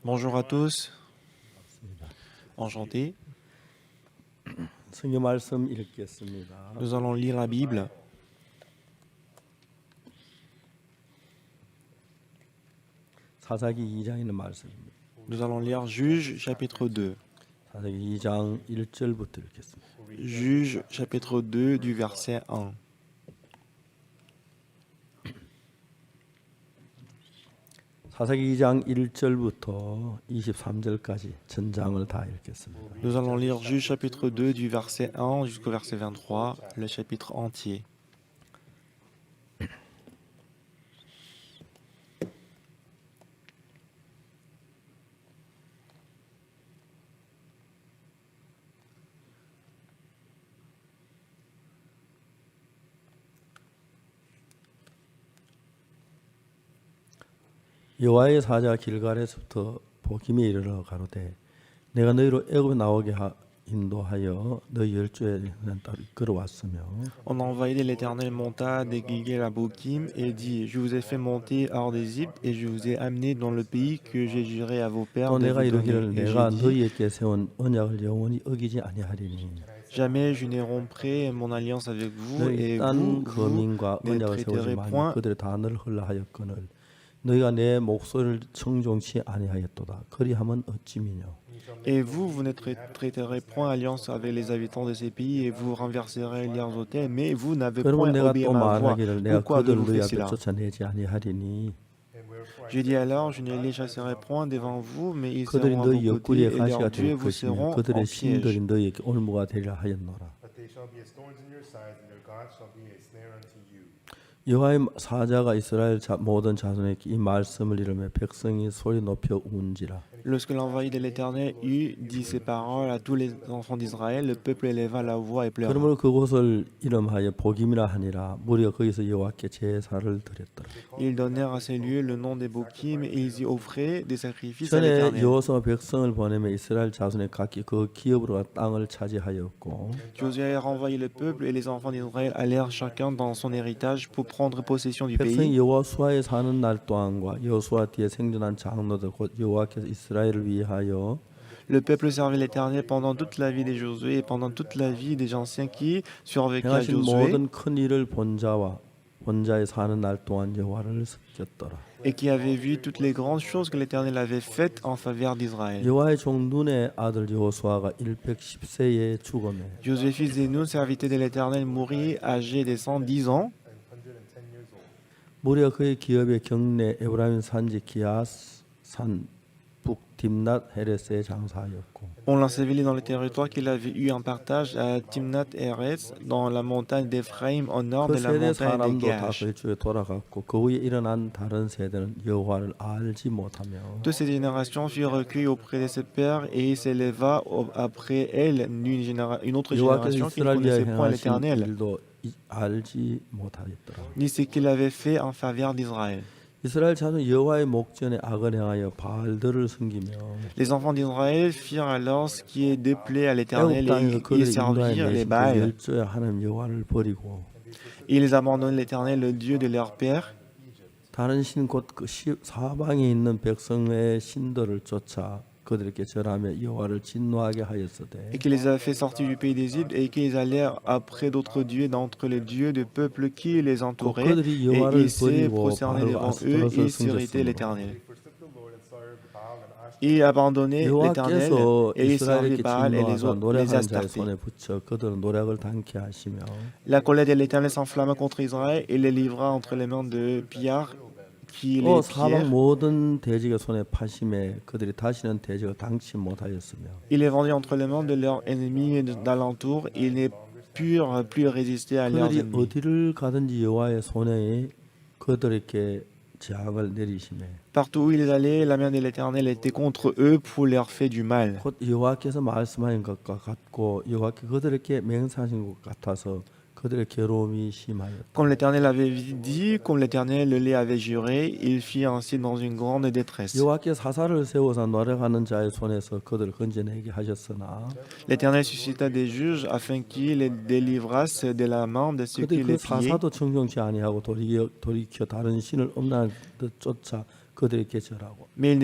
Bonjour à tous, enchanté. 성경 말씀 읽겠습니다. Nous allons lire la Bible. 사사기 2장에 있는 말씀입니다. Nous allons lire Juge chapitre 2. 사사기 2장 1절부터 읽겠습니다. Juge chapitre 2 du verset 1. 사사기 2장 1절부터 23절까지 전장을 다 읽겠습니다. Nous allons lire Juge chapitre 2 du verset 1 jusqu'au verset 23, le chapitre entier. 여호와의 사자가 길갈에서부터 보김에 이르러 가로되 내가 너희로 애굽에 나오게 인도하여 너희 열조에 이끌어왔으며 On a envoyé de l'Éternel monta des Gilgal à Bokim et dit, je vous ai fait monter hors d'Égypte et je vous ai amené dans le pays que j'ai juré à vos pères 또 de 내가 vous 이르기를 donner. Et 내가 j'ai dit, 너희에게 세운 언약을 영원히 어기지 아니하리니 jamais je n'ai romprai mon alliance avec vous 너희 et 딴 vous 거민과 ne 언약을 세우지 traiterez 말며 point. 그들의 단을 흘러하였거늘 너희가 내 목소리를 청종치 아니하였도다. 그리하면 어찌미뇨. Et vous, vous ne traiterez point alliance avec les habitants de ces pays et vous renverserez leurs autels, mais vous n'avez 그러면 point 내가 obéi à 또 ma voix. 말하기를 내가 Pourquoi 그들을 avez-vous 너희 fait 앞에 cela? 쫓아내지 아니하리니 Je dis alors, je ne les chasserai point devant vous, mais ils 그들이 seront à 너희 vos côtés 옆구리에 et 가시가 leurs dieux 될 vous 것이며 seront en 그들의 신들이 piège. 너희에게 올무가 되리라 하였노라. But they shall be as thorns in your sides, and their God shall be a snare unto you. 여호와의 사자가 이스라엘 모든 자손에게 이 말씀을 이르며 백성이 소리 높여 운지라. Lorsque l'envoyé de l'Éternel eut dit ces paroles à tous les enfants d'Israël, le peuple éleva la voix et pleura. 그러므로 그곳을 이름하여 복임이라 하니라. 무리가 거기서 여호와께 제사를 드렸더라. Ils donnèrent à ces lieux le nom des Bokim et ils y offraient des sacrifices à 전에 l'Éternel. 여호수아 백성을 보내며 이스라엘 자손의 각기 그 기업으로 땅을 차지하였고 Josué a renvoyé le peuple et les enfants d'Israël allèrent chacun dans son héritage pour prendre possession du 백성이 pays. 여호수아에 사는 날 동안과 여호수아 뒤에 생존한 장로들 곧 여호와께서 이스라엘을 위하여 Le peuple servait l'Éternel pendant toute la vie de Josué et pendant toute la vie des anciens qui survécurent à 행하신 Josué 모든 큰 일을 본 자에 사는 날 동안 여호와를 섬겼더라. et qui avaient vu toutes les grandes choses que l'Éternel avait faites en faveur d'Israël. 여호와의 종 눈의 아들 여호수아가 110세에 죽음에 Josué, fils de Nun, serviteur de l'Éternel, mourit âgé de 110 ans. 무리가 그의 기업의 경내 에브라임 산지 기아산 북 딥낫 헤레스에 장사하였고 On l'ensevelit dans le territoire qu'il avait eu en partage à Timnath Eretz, dans la montagne d'Éphraïm, au nord 그 de la 세대 montagne des 사람도 다 Gash. 그의 주에 돌아갔고 그 후에 일어난 다른 세대는 여호와를 알지 못하며 Toutes ces générations furent recueillies auprès de ses pères et il s'éleva après elle une autre 여호와께서 génération qui ne 이스라엘 위하여 connaissait point 행하신 l'Éternel, 일도 알지 못하였더라. ni ce qu'il avait fait en faveur d'Israël. 이스라엘 자손 여호와의 목전에 악을 행하여 바알들을 섬기며 Les enfants d'Israël firent alors ce qui est déplaît à 애굽 l'Éternel 땅에서 et ils 그들이 인도하여 servirent les 내신 그 Baals. 열조의 하나님 여호와를 버리고 Ils abandonnent l'Éternel, le Dieu de leur père, 다른 신 곧 그 사방에 있는 백성의 신들을 쫓아 그들에게 절하며 여호와를 진노하게 하였으되 et qui les a fait sortir du pays d'Égypte et qu'ils allèrent après d'autres dieux d'entre les dieux de peuples qui les entouraient 그들이 et 여호와를 ils se 버리고 prosternaient 바로 devant eux et 아스토롯을 ils s'irritaient 섬겼으므로 l'Éternel. They forsook the Lord and served Baal and Ashtoreth. Ils abandonnaient l'Éternel 여호와께서 et ils servaient 이스라엘에게 Baal et les 진노하사 autres, les 노력하는 자의 Astartés. 손에 붙여 그들은 노력을 당케 하시며 La colère de l'Éternel s'enflamma contre Israël et les livra entre les mains de pillards qui 또 les 사방 pillèrent. 모든 대적의 손에 파심에 그들이 다시는 대적을 당치 못하였으며 Il les vendit entre les mains de leurs ennemis d'alentour. Ils ne purent plus résister à leurs 그들이 ennemis. 어디를 가든지 여호와의 손에 그들에게 재앙을 내리시매 Partout où ils allaient, la main de l'Éternel était contre eux pour leur faire du mal. 곧 여호와께서 말씀하신 것과 같고 여호와께 그들에게 맹세하신 것 같아서 그들의 괴로움이 심하였다. Comme l'Éternel avait dit, comme l'Éternel le les avait juré, ils firent ainsi dans une grande détresse. 여호와께 사사를 세워서 노력하는 자의 손에서 그들을 건져내게 하셨으나 L'Éternel suscita des juges afin qu'ils les délivrassent de la main de ceux qui 그들이 그 les pillaient. 사사도 청종치 아니하고 돌이켜 다른 신을 음란한 듯 쫓아 그들에게 절하고 Mais ils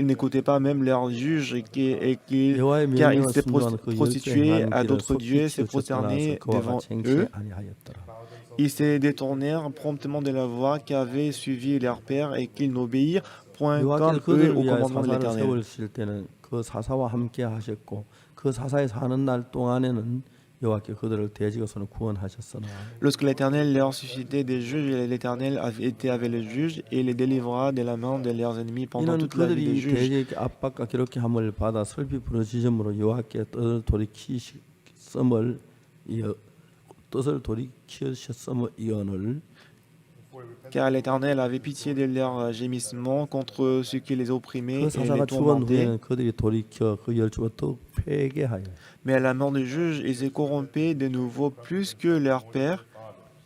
n'écoutaient pas même leurs juges 여호와의 car ils 명령을 s'étaient 순종하는 그 열조의 prostitués 행하는 à 길을 d'autres 속히 dieux, se 치우쳐 떠나서 prosternaient 그와 devant 같이 행치 eux. 아니하였더라. Ils se détournèrent promptement de la voie qu'avaient suivi leurs pères et qu'ils n'obéirent point 여호와께서 comme eux 그들을 au 위하여 commandement de 사사를 l'Éternel. 세우실 때는 그 사사와 함께 하셨고 그 사사에 사는 날 동안에는 여호와께 그들을 대적의 손에 구원하셨으나 Lorsque l'Éternel leur suscitait des juges, l'Éternel était avec les juges et les délivra de la main de leurs ennemis pendant 이는 toute la vie des 그들이 juges. 대적의 압박과 괴롭힘을 받아 설비 부러지심으로 여호와께 뜻을 돌이키셨음을 이언을 Car l'Éternel avait pitié de leurs gémissements contre ceux qui les opprimaient 그 et 사사가 les 죽은 tourmentaient. 후에는 그들이 돌이켜 그 열조가 더 회개하여 Mais à la mort du juge, ils se corrompaient de nouveau plus que leurs pères.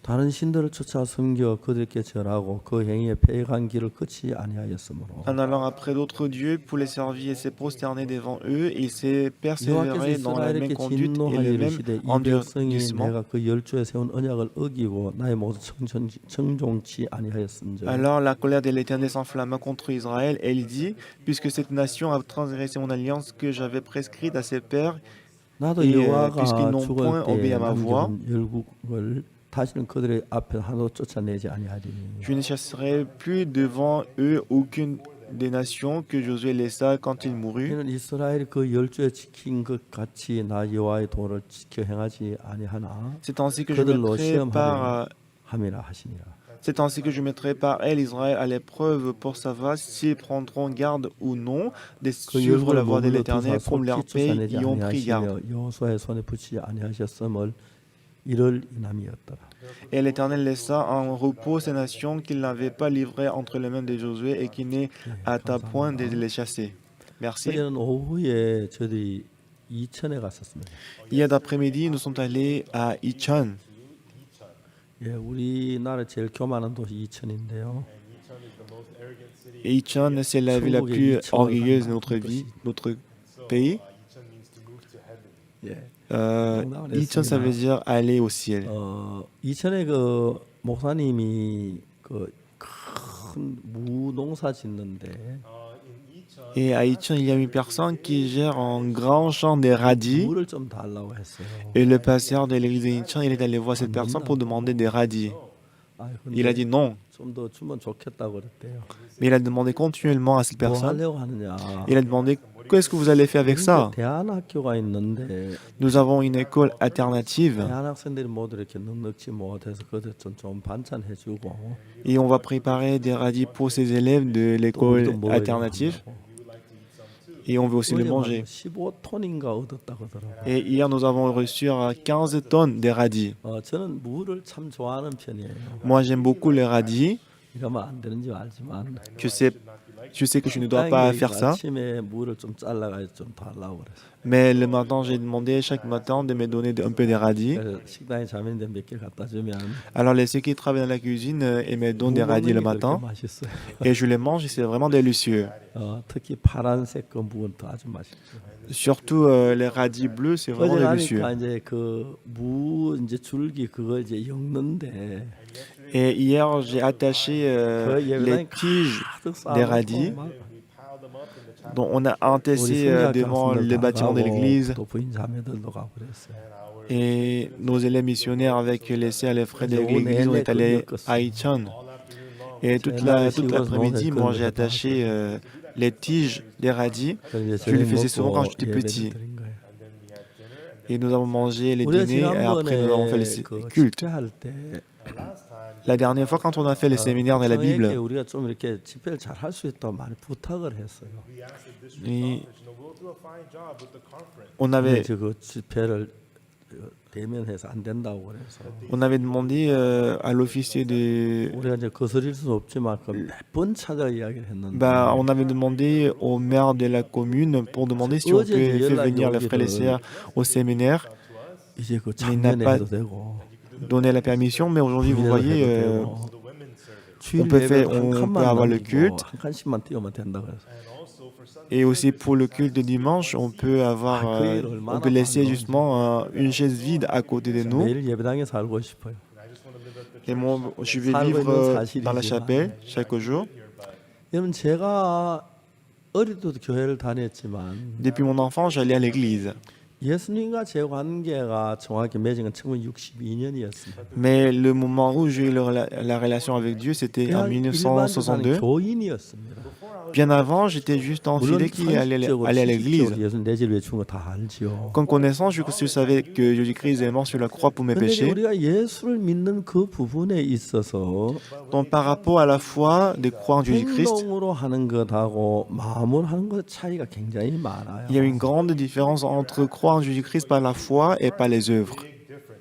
다른 신들을 쫓아 섬겨 그들께 절하고 그 행위에 패역한 길을 끝이 아니하였으므로 En allant après d'autres dieux pour les servir et se prosterner devant eux, ils se persévéraient dans la même 이스라엘에게 conduite et 진노하여 le même 이르시되 이 백성이 endurcissement. 내가 그 열조에 세운 언약을 어기고 나의 모든 청종치 아니하였은즉 Alors la colère de l'Éternel s'enflamma contre Israël et il dit, puisque cette nation a transgressé mon alliance que j'avais prescrite à ses pères, 나도 et 여호와가 puisqu'ils n'ont 죽을 point obéi 때 à ma voix, 남겨둔 열국을 다시는 그들의 앞에 하나도 쫓아내지 아니하리니 je ne chasserai plus devant eux aucune des nations que Josué laissa quand il mourut. 이는 이스라엘이 그 열조에 지킨 것 같이 나 여호와의 도를 지켜 행하지 아니하나 C'est ainsi que je 그들로 mettrai 시험하려 par 함이라 하시니라. C'est ainsi que je mettrai par elle Israël à l'épreuve pour savoir s'ils prendront garde ou non de 그 suivre la 열국을 voie de 머물러 l'Éternel 두사 comme 속히 leurs pères 쫓아내지 y ont pris garde. 아니하시며 여호수아의 손에 붙이지 아니하셨음을 이를 인함이었더라. Et l'Éternel laissa en repos ces nations qu'il n'avait pas livrées entre les mains de Josué et qui n'est hâta point de les chasser. Merci. 어제는 오후에 저희들이 이천에 갔었습니다. Hier d'après-midi, nous sommes allés à Ichon. 예, 우리나라 제일 교만한 도시 이천인데요. Et Ichon, c'est la ville la plus orgueilleuse de notre vie, notre pays. 예. Ichon, ça veut dire aller au ciel. 이천에 그 목사님이 그 큰 무농사 짓는데 Et à Ichon, il y a une personne qui gère un grand champ de radis. 물을 좀 달라고 했어요. Et le pasteur de l'église de Ichon, il est allé voir cette personne pour demander des radis. 아, Il a dit non. 좀 더 주면 좋겠다고 그랬대요. Mais il a demandé continuellement à cette 뭐 personne. 하려고 하느냐? Il a demandé qu'est-ce que vous allez faire avec ça. 대안학교가 있는데 Nous avons une école alternative 대안학생들이 모두 이렇게 넉넉지 못해서 그들 좀 반찬 해주고 et on va préparer des radis pour ces élèves de 또 l'école 우리도 먹어야 alternative 한다고. et on veut aussi le manger. 15톤인가 얻었다고 하더라고요. Et hier, nous avons reçu 15 tonnes de radis. 저는 무를 참 좋아하는 편이에요. Moi, j'aime beaucoup les radis. 이러면 안 되는지 알지만 Je sais que je ne dois pas faire ça, 아침에 무를 좀 잘라가지고 좀 달라고 그랬어요. mais le matin, j'ai demandé chaque matin de me donner un peu de radis. 그래서 식당에 자면인데 몇 개 갖다 주면 Alors, ceux qui travaillent dans la cuisine, ils me donnent des radis le matin 맛있어요. et je les mange et c'est vraiment délicieux. 특히 파란색 그 무는 또 아주 맛있죠. Surtout les radis bleus, c'est vraiment 어제 délicieux. 가니까 이제 그 무 이제 줄기 그거 이제 엮는데 Et hier, j'ai attaché les tiges des radis dont on a entassé devant le bâtiment de l'église. 또 부인 자매들도 가고 그랬어요. Et nos élèves missionnaires avec les sœurs et les frères de l'église, on est allés à Ichon. Et toute l'après-midi, moi, j'ai attaché les tiges des radis. Je le faisais souvent quand j'étais petit. Et nous avons mangé les dîners et après nous avons fait les cultes. La dernière fois, quand on a fait les séminaires de la Bible, 우리가 좀 이렇게 집회를 잘 할 수 있다고 많이 부탁을 했어요. et on avait 그 집회를 대면해서 안 된다고 그래서 demandé à l'officier de... 우리가 이제 거스릴 수는 없지만 몇번 찾아 이야기를 했는데 on avait demandé au maire de la commune pour demander si on peut faire venir les frères et les sœurs au séminaire. 이제 그 il n'a 작년에 pas 해도 되고 donné la permission, mais aujourd'hui, vous voyez, on peut avoir le culte. 한 칸씩만 띄우면 된다 그래서 Et aussi pour le culte de dimanche, on peut laisser justement une chaise vide à côté de nous. 매일 예배당에 살고 싶어요. Et je vais 살고 vivre 있는 dans la 사실이지만 chapelle chaque jour. 여러분 제가 어릴 때도 교회를 다녔지만 Depuis mon enfance, j'allais à l'église. 예수님과 제 관계가 정확히 맺은 건 1962년이었습니다. Mais le moment où j'ai eu la relation avec Dieu, c'était en 그냥 일반 사는 1962. 교인이었습니다. Bien avant, j'étais juste un 물론 fidèle qui allait 상식적으로 à l'église. 지식적으로 예수님 내 죄를 왜 죽은 거 다 알지요. Comme connaissant, je savais que Jésus-Christ est mort sur la croix pour mes 근데 이제 péchés. 우리가 예수를 믿는 그 부분에 있어서 Donc par rapport à la foi de croire en Jésus-Christ, 행동으로 하는 것하고 마음으로 하는 것 차이가 굉장히 많아요. il y a une grande différence entre croire en Jésus-Christ par la foi et par les œuvres.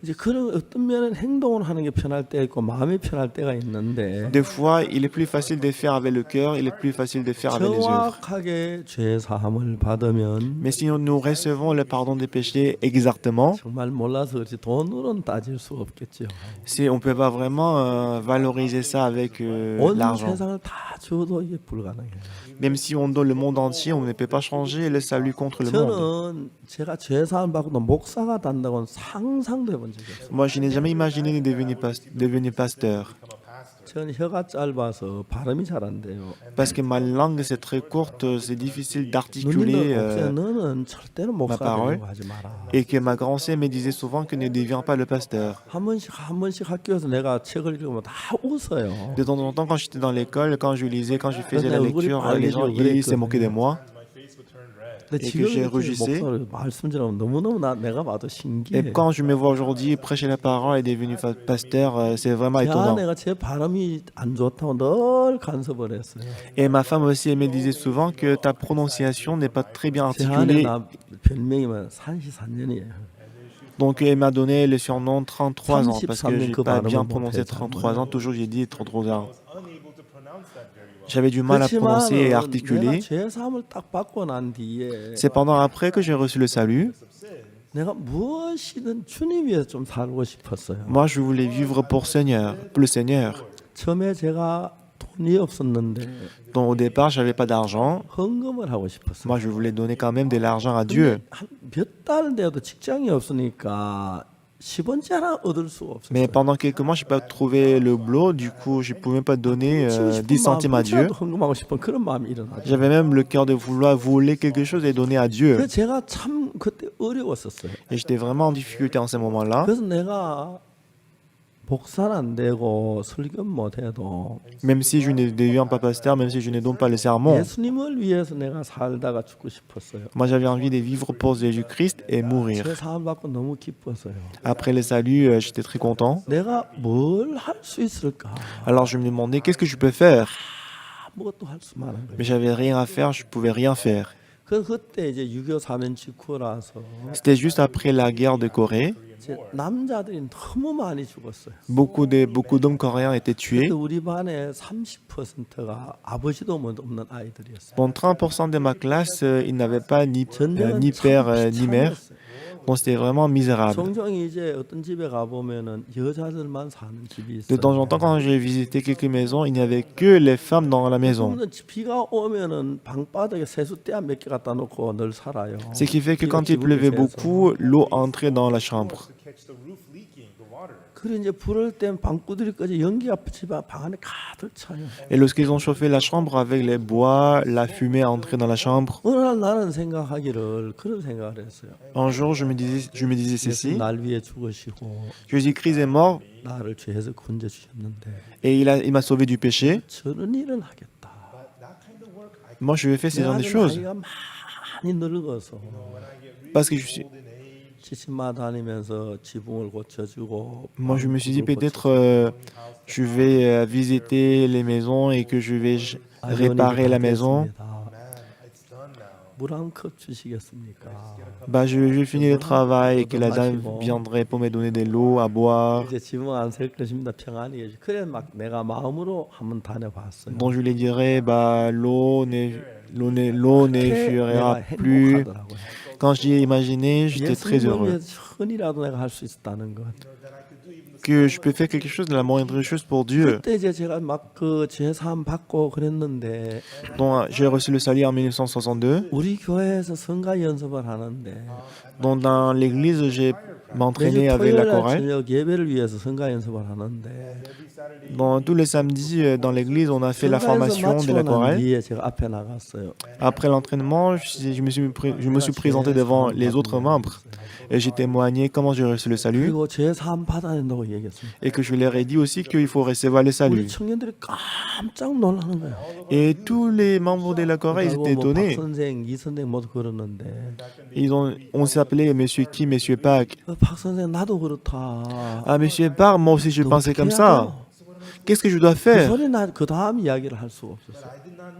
이제 그런 어떤 면은 행동으로 하는 게 편할 때 있고 마음이 편할 때가 있는데 Des fois, il est plus facile de faire avec le cœur, il est plus facile de faire avec les œuvres. 정확하게 죄 사함을 받으면 Mais si nous recevons le pardon des péchés exactement, 정말 몰라서 그렇지 돈으로는 따질 수 없겠죠. on ne peut pas vraiment valoriser ça avec 온 l'argent. 세상을 다 줘도 이게 불가능해요. Même si on donne le monde entier, on ne peut pas changer le salut contre le monde. 저는 제가 죄 사함 받고도 목사가 된다고는 상상도 해본 적이 없어요. Moi, je n'ai jamais imaginé devenir pasteur. 전 혀가 짧아서 발음이 잘 안 돼요. Parce que ma langue, c'est très courte, c'est difficile 누님도 d'articuler 목사 너는 절대로 목사 parole. 되려고 하지 마라. et que ma grand-sœur me disait souvent que ne deviens pas le pasteur. 한 번씩 학교에서 내가 책을 읽으면 다 웃어요. De temps en temps, quand j'étais dans l'école, quand je lisais, quand je faisais la 근데 lecture, 얼굴이 les gens 빨개지고 ils se moquaient de moi. 근데 Et 지금 que j'ai 이렇게 rougissé. 목사를 말씀 들으면 너무너무 내가 봐도 Et 신기해. quand je me vois aujourd'hui prêcher la parole et devenu pasteur, c'est vraiment 제 étonnant. 아내가 제 발음이 안 좋다고 늘 간섭을 했어요. Et ma femme aussi, elle me disait souvent que ta prononciation n'est pas très bien 제 아내 articulée. 나 별명이면 산시산년이에요. Donc elle m'a donné le surnom 33 ans parce que 33 j'ai 그 pas 발음을 bien 못해서. prononcé 33 ans. Toujours j'ai dit 33 ans. unable to pronounce that very well. J'avais du mal à prononcer et 그렇지만 내가 articuler. 죄 사함을 딱 받고 난 뒤에 C'est pendant après que j'ai reçu le salut. 내가 무엇이든 주님 위해서 좀 살고 싶었어요. Moi, je voulais vivre pour le Seigneur. 처음에 제가 돈이 없었는데 Donc au départ, j'avais pas d'argent. 헌금을 하고 싶었어요. Moi, je voulais donner quand même de l'argent à Dieu. 몇 달 돼도 직장이 없으니까 10원째 하나 얻을 수가 없었어요. Mais pendant quelques mois, je n'ai pas trouvé le boulot. Du coup, je ne pouvais même pas donner 10 centimes à Dieu. 헌금하고 싶은 그런 마음이 일어나죠. J'avais même le cœur de vouloir voler quelque chose et donner à Dieu. 그래서 제가 참 그때 어려웠었어요. Et j'étais vraiment en difficulté en ce moment-là. 그래서 내가 목사는 안 되고 설교 못 해도 Même si je ne deviens pas pasteur, même si je ne donne pas le sermon. 예수님을 위해서 내가 살다가 죽고 싶었어요. Moi, j'avais envie de vivre pour Jésus-Christ et mourir. 제 사함 받고 너무 기뻤어요. Après le salut, j'étais très content. 내가 뭘 할 수 있을까? Alors, je me demandais qu'est-ce que je peux faire. 아무것도 할 수만 한 거예요. Mais j'avais rien à faire, je pouvais rien faire. 그때 이제 6.25 사면 직후라서 C'était juste après la guerre de Corée. 이제 남자들이 너무 많이 죽었어요. Beaucoup d'hommes coréens étaient tués. 그때 우리 반에 30%가 아버지도 없는 아이들이었어요. Dans 30% de ma classe, ils n'avaient pas ni 전쟁은 père 참 ni mère. 비참했어요. Donc c'était vraiment misérable. 종종 이제 어떤 집에 가 보면은 여자들만 사는 집이 De 있어요. temps en temps, quand j'ai visité quelques maisons, il n'y avait que les femmes dans la maison. 그러면 비가 오면은 방바닥에 세숫대 몇 개 갖다 놓고 늘 살아요. Ce qui fait que quand il pleuvait beaucoup, l'eau entrait dans la chambre. To catch the roof leaking, the water. 그래 이제 불을 땐 방구들이 꺼져 연기가 방 안에 가득 차요. Et lorsqu'ils ont chauffé la chambre avec les bois, la fumée entrait dans la chambre. 어느 날 나는 생각하기를 그런 생각을 했어요. Un jour, je me disais 예수 ceci. 날 위해 죽으시고 Jésus-Christ est mort 나를 죄에서 건져 주셨는데 et il m'a sauvé du péché. 저런 일은 하겠다. Moi, je vais faire ce 내 genre de 아들 choses. 나이가 많이 늙어서 Parce que je suis... 지침마 다니면서 지붕을 고쳐주고 Moi, je me suis dit 방구를 peut-être je vais visiter les maisons et que je vais réparer la maison. 물 한 컵 주시겠습니까? Bah, je vais finir le travail et que la dame viendrait pour me donner de l'eau à boire. 이제 지붕 안 셀 것입니다. 평안히 계시. 그래 막 내가 마음으로 한번 다녀봤어요. Donc je lui dirais, bah, l'eau ne fuira plus. 행복하더라고요. Quand j'y ai imaginé, j'étais très 예수님을 heureux. 위해서 천이라도 내가 할 수 있다는 것. Que je peux faire quelque chose de la moindre chose pour Dieu. 그때 이제 제가 막 그 제사함 받고 그랬는데 Donc j'ai reçu le salut en 1962. 우리 교회에서 성가 연습을 하는데 Donc dans l'église, m'entraîner 매주 avec la 토요일 날 chorale. 저녁 예배를 위해서 성가 연습을 하는데 Tous les samedis, dans l'église, on a fait la 성가 연습 formation de la 마치고 난 chorale. 뒤에 제가 앞에 나갔어요. Après l'entraînement, je me suis présenté devant les autres membres et j'ai témoigné comment j'ai reçu le salut 그리고 제 삶 받아야 된다고 얘기했습니다. et que je leur ai dit aussi qu'il faut recevoir le 우리 salut. 청년들이 깜짝 놀라는 거예요. Et tous les membres de la chorale, ils 그리고 étaient 뭐 étonnés. 박 선생, 이 선생 모두 그러는데 On s'appelait Monsieur qui, Monsieur Pac. 박 선생 나도 그렇다. Ah, Monsieur Pac, moi aussi je pensais comme 해야 ça. 돼요? Qu'est-ce que je dois 그 faire? 소리 나그 다음 이야기를 할 수가 없었어요.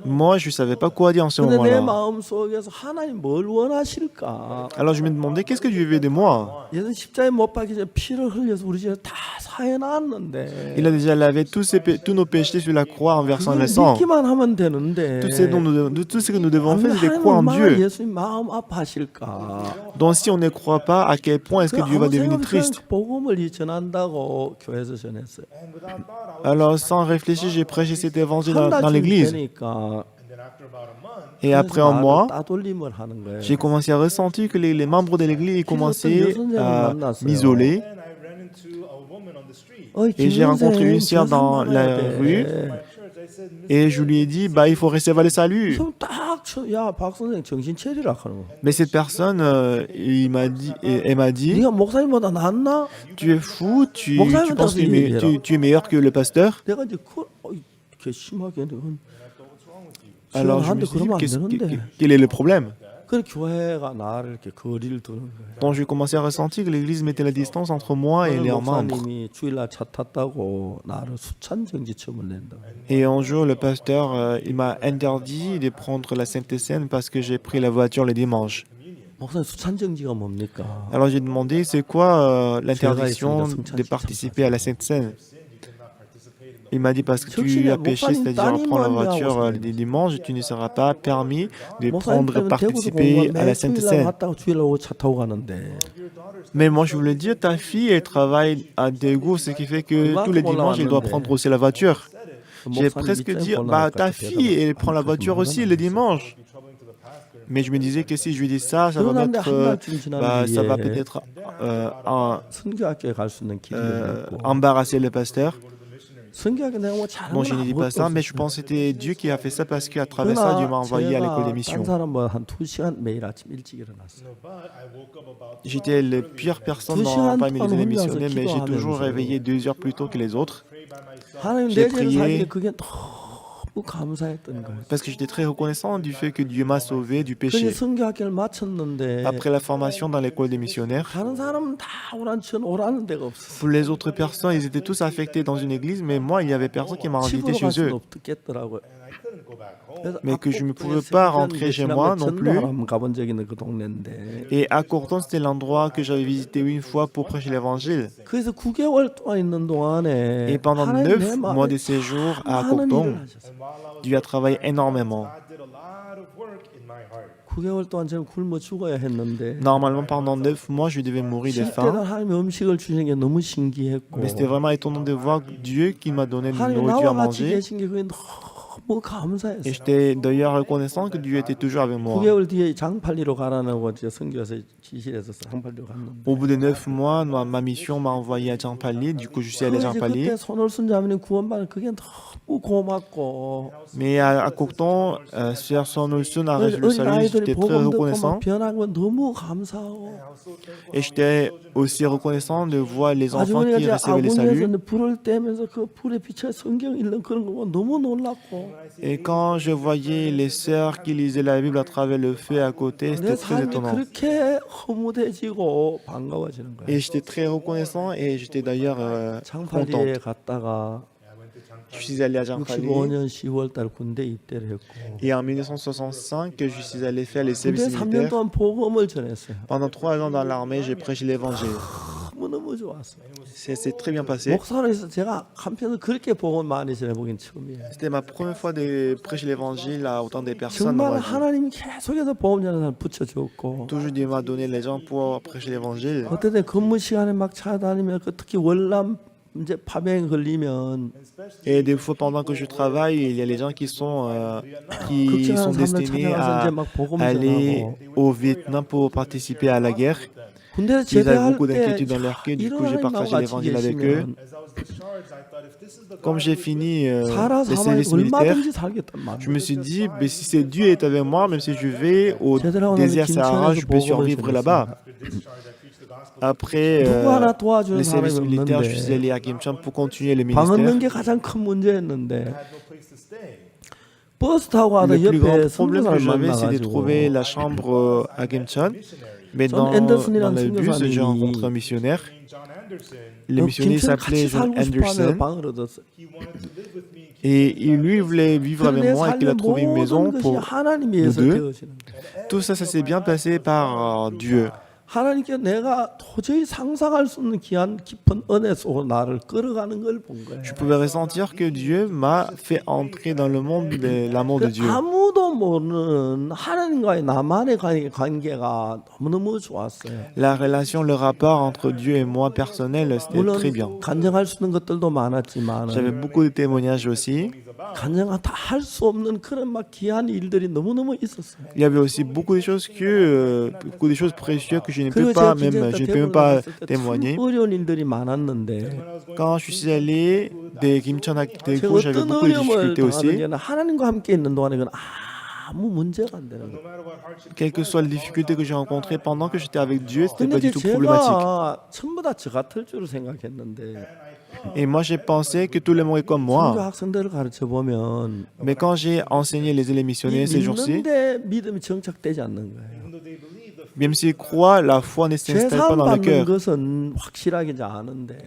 Moi, je ne savais pas quoi dire en ce 근데 내 moment-là. 마음 속에서 하나님 뭘 원하실까? Alors je me demandais, qu'est-ce que Dieu veut de moi? 예수 십자가에 못 박기 전에 피를 흘려서 우리 집에 다 사해놨는데 Il a déjà lavé tous nos péchés sur la croix en versant le 그걸 sang. 믿기만 하면 되는데 Tout ce que nous devons faire, c'est de 하나님 croire en 얼마나 Dieu. 예수님 마음 아파하실까? Donc si on ne croit pas, à quel point est-ce que Dieu va devenir triste? 복음을 전한다고 교회에서 전했어요. Alors sans réfléchir, j'ai prêché cet évangile 한 dans 달쯤 l'église. 되니까 Et après un 나를 mois, 따돌림을 하는 거예요. j'ai commencé à ressentir que les membres de l'église ils commençaient à m'isoler. Then I ran into a woman on the street. Et j'ai rencontré une sœur dans la rue Church, I said, et je lui ai dit, il faut recevoir le salut. 야, 박 선생 정신 차리라 하는 거. Mais cette personne, elle m'a dit, 네가 목사님보다 낫나? tu es fou, tu penses que tu es meilleur que le pasteur? 내가 이제 심하게 Alors je me suis dit, quel est le problème? 그 교회가 나를 이렇게 거리를 두는 거예요. Donc j'ai commencé à ressentir que l'église mettait la distance entre moi et leurs membres. 목사님이 주일날 차 탔다고 나를 수찬 정지처분 낸다. Et un jour, le pasteur, il m'a interdit de prendre la Sainte Seine parce que j'ai pris la voiture le dimanche. 목사님 수찬 정지가 뭡니까? Alors j'ai demandé, c'est quoi l'interdiction de participer à la Sainte Seine? Il m'a dit parce que tu as péché, c'est-à-dire prendre la voiture le dimanche, tu ne seras pas permis de participer à la Sainte Seine. 주일날 차 타고 가는데 Mais moi, je voulais dire, ta fille, elle travaille à Daegu, ce qui fait que tous les dimanches, elle doit prendre aussi la voiture. J'ai presque dit, ta fille, elle prend la voiture aussi le dimanche. Mais je me disais que si je lui dis ça, ça va peut-être 선교학교에 갈 수 있는 길이 있고. embarrasser le pasteur. 선교학교 내가 뭐 잘하는 Donc je ne dis pas ça, mais je pense que c'était Dieu qui a fait ça parce qu'à travers ça, Dieu m'a envoyé à l'école des missions. 딴 사람보다 한 2시간 매일 아침 일찍 일어났어요. J'étais la pire personne parmi les élèves missionnaires, mais j'ai toujours réveillé 2 heures plus tôt que les autres. 하나님 J'ai 내 죄를 prié. 사기에 그게 너무 감사했던 거예요. Parce que j'étais très reconnaissant du fait que Dieu m'a sauvé du 그래서 péché. 선교학교를 마쳤는데 Après la formation dans l'école des missionnaires, 다른 사람은 다 오라는 데가 없었어요. pour les autres personnes, ils étaient tous affectés dans une église, mais moi, il n'y avait personne qui m'a invité 집으로 chez 갈 수는 eux. 없겠더라고요. 그래서 Mais que je ne pouvais 앞곡동에 pas 세계적인 rentrer chez 예수님의 moi non plus. 전도하러 가본 적 있는 그 동네인데 Et à Courton, c'était l'endroit que j'avais visité une fois pour prêcher l'évangile. 그래서 9개월 동안 있는 동안에 Et pendant 하나님 9 내 mois 마음에 de séjour à 많은 일을 Courton, 하셨어요. Dieu a travaillé énormément. God did a lot of work in my heart. 9개월 동안 저는 굶어 죽어야 했는데 Normalement, pendant 9 mois, je devais mourir de 쉴 때는 faim. 하나님이 음식을 주시는 게 너무 신기했고 Mais c'était vraiment étonnant de voir Dieu qui m'a donné de 하나님 nourriture à 나와 같이 manger. 계신 게 그게 너무 Et 감사했어요. j'étais d'ailleurs reconnaissant que Dieu était toujours avec moi. 9개월 뒤에 장팔리로 가라는 거 이제 선교에서 지시해서 장팔리로 갔는데 Au bout de 9 mois, ma mission m'a envoyé à Jean-Pali. Du coup, je suis allé à 이제 Jean-Pali. 그때 손올순 자매님 구원받은 그게 너무 고맙고 Mais à Courton, Sœur Son Olsun a reçu le 어린 salut. 아이들이 J'étais très 복음 듣고 reconnaissant. 막 변한 건 너무 감사하고 Et j'étais aussi reconnaissant de voir les enfants 아주머니가 qui 이제 recevaient le salut. 아궁이에서 불을 떼면서 그 불에 비춰 성경 읽는 그런 거 보면 너무 놀랐고 Et quand je voyais les sœurs qui lisaient la Bible à travers le feu à côté, 내 c'était très 삶이 étonnant. 그렇게 허무해지고 반가워지는 거예요. Et j'étais très reconnaissant et j'étais d'ailleurs content. 장팔리에 갔다가 Je suis allé à Jean-Pali 65년 10월달 군대 입대를 했고 et en 1965, je suis allé faire les 군대 services 3년 militaires. 동안 복음을 전했어요. Pendant 3 ans dans l'armée, j'ai prêché l'évangile. 너무너무 좋았어요. C'est très bien passé. 목사로서 제가 한편으로 그렇게 복음 많이 전해보긴 처음이에요. C'était ma première fois de prêcher l'évangile à autant de personnes. 정말 on va dire. 하나님이 계속해서 복음 전하는 사람 붙여줬고 Toujours Dieu m'a donné les gens pour prêcher l'évangile. 어떤 때 근무 시간에 막 찾아다니면 그 특히 월남 이제 파병 걸리면 Et des fois, pendant que je travaille, il y a les gens qui sont 극진한 삶을 destinés 찾아가서 à 이제 막 복음 aller 전하고 au Vietnam pour participer à la guerre. 군대 Ils avaient 제대할 beaucoup 때 d'inquiétudes dans leur cœur, du coup j'ai 이런 하나님 partagé 같이 l'évangile avec eux. 계시면 As I was discharged, I thought if this is the Comme God j'ai who's with fini me, 살아 le 사망이 service militaire, 얼마든지 살겠단 je 말이에요. me suis dit, ben, si c'est Dieu est avec moi, même si je vais au 제대하고 나면 désert Sahara, 김천에서 je peux 복음을 survivre là-bas. 전했습니다. after discharge, I preached the gospel. Après 누구 하나 도와주는 le service 사람이 militaire, je suis 없는데 allé à Kimcham pour continuer le 방 ministère. 얻는 게 가장 큰 문제였는데 I had no place to stay. 버스 타고 가다 Le plus grand 옆에 problème que 선교사를 j'avais, c'est de 만나가지고 trouver la chambre à Kimcham. Mais John dans Anderson이라는 le bus, j'ai 선교사님이 rencontré un missionnaire. John Anderson, Le missionnaire 김천 s'appelait 같이 John 살고 싶어 하면서 Anderson. 방을 얻었어요. he wanted to live with me. Et lui, il voulait vivre avec 내 moi et qu'il a 삶의 trouvé une maison 모든 것이 pour 하나님에 nous 의해서 deux. 되어지는 거예요. Tout ça, ça s'est bien passé par Dieu. 하나님께 내가 도저히 상상할 수 없는 귀한 깊은 은혜 속으로 나를 끌어가는 걸 본 거예요. Je pouvais ressentir que Dieu m'a fait entrer dans le monde de l'amour de Dieu. 아무도 모르는 하나님과의 나만의 관계가 너무너무 좋았어요. La relation, le rapport entre Dieu et moi personnel, c'était 물론 très bien. 간증할 수 있는 것들도 많았지만 J'avais beaucoup de témoignages aussi. 간증 다 할 수 없는 그런 막 귀한 일들이 너무너무 있었어요. Il y avait aussi beaucoup de choses beaucoup de choses précieuses que je ne peux 그리고 pas 제가 même, 기재했다 je ne peux même 대본을 pas 봤을 때 témoigner. 참 어려운 일들이 많았는데 Quand je suis allé des Kimchon à 제가 Daegu, j'avais 어떤 beaucoup de 어려움을 difficultés aussi. 당하든지 하나님과 함께 있는 동안에 그건 아무 문제가 안 되는 거예요. Quelles que soient les difficultés que j'ai rencontrées pendant que j'étais avec Dieu, c'était 근데 pas du 이제 tout problématique. 제가 전부 다 저 같을 줄 생각했는데 Et moi, j'ai pensé que tout le monde est comme 선교 moi. 학생들을 가르쳐 보면 Mais quand j'ai enseigné les élèves missionnaires ces jours-ci, 믿는데 믿음이 정착되지 않는 거예요. même s'ils croient, la foi ne s'installe pas 재산 dans le 받는 cœur. 것은 확실하게 아는데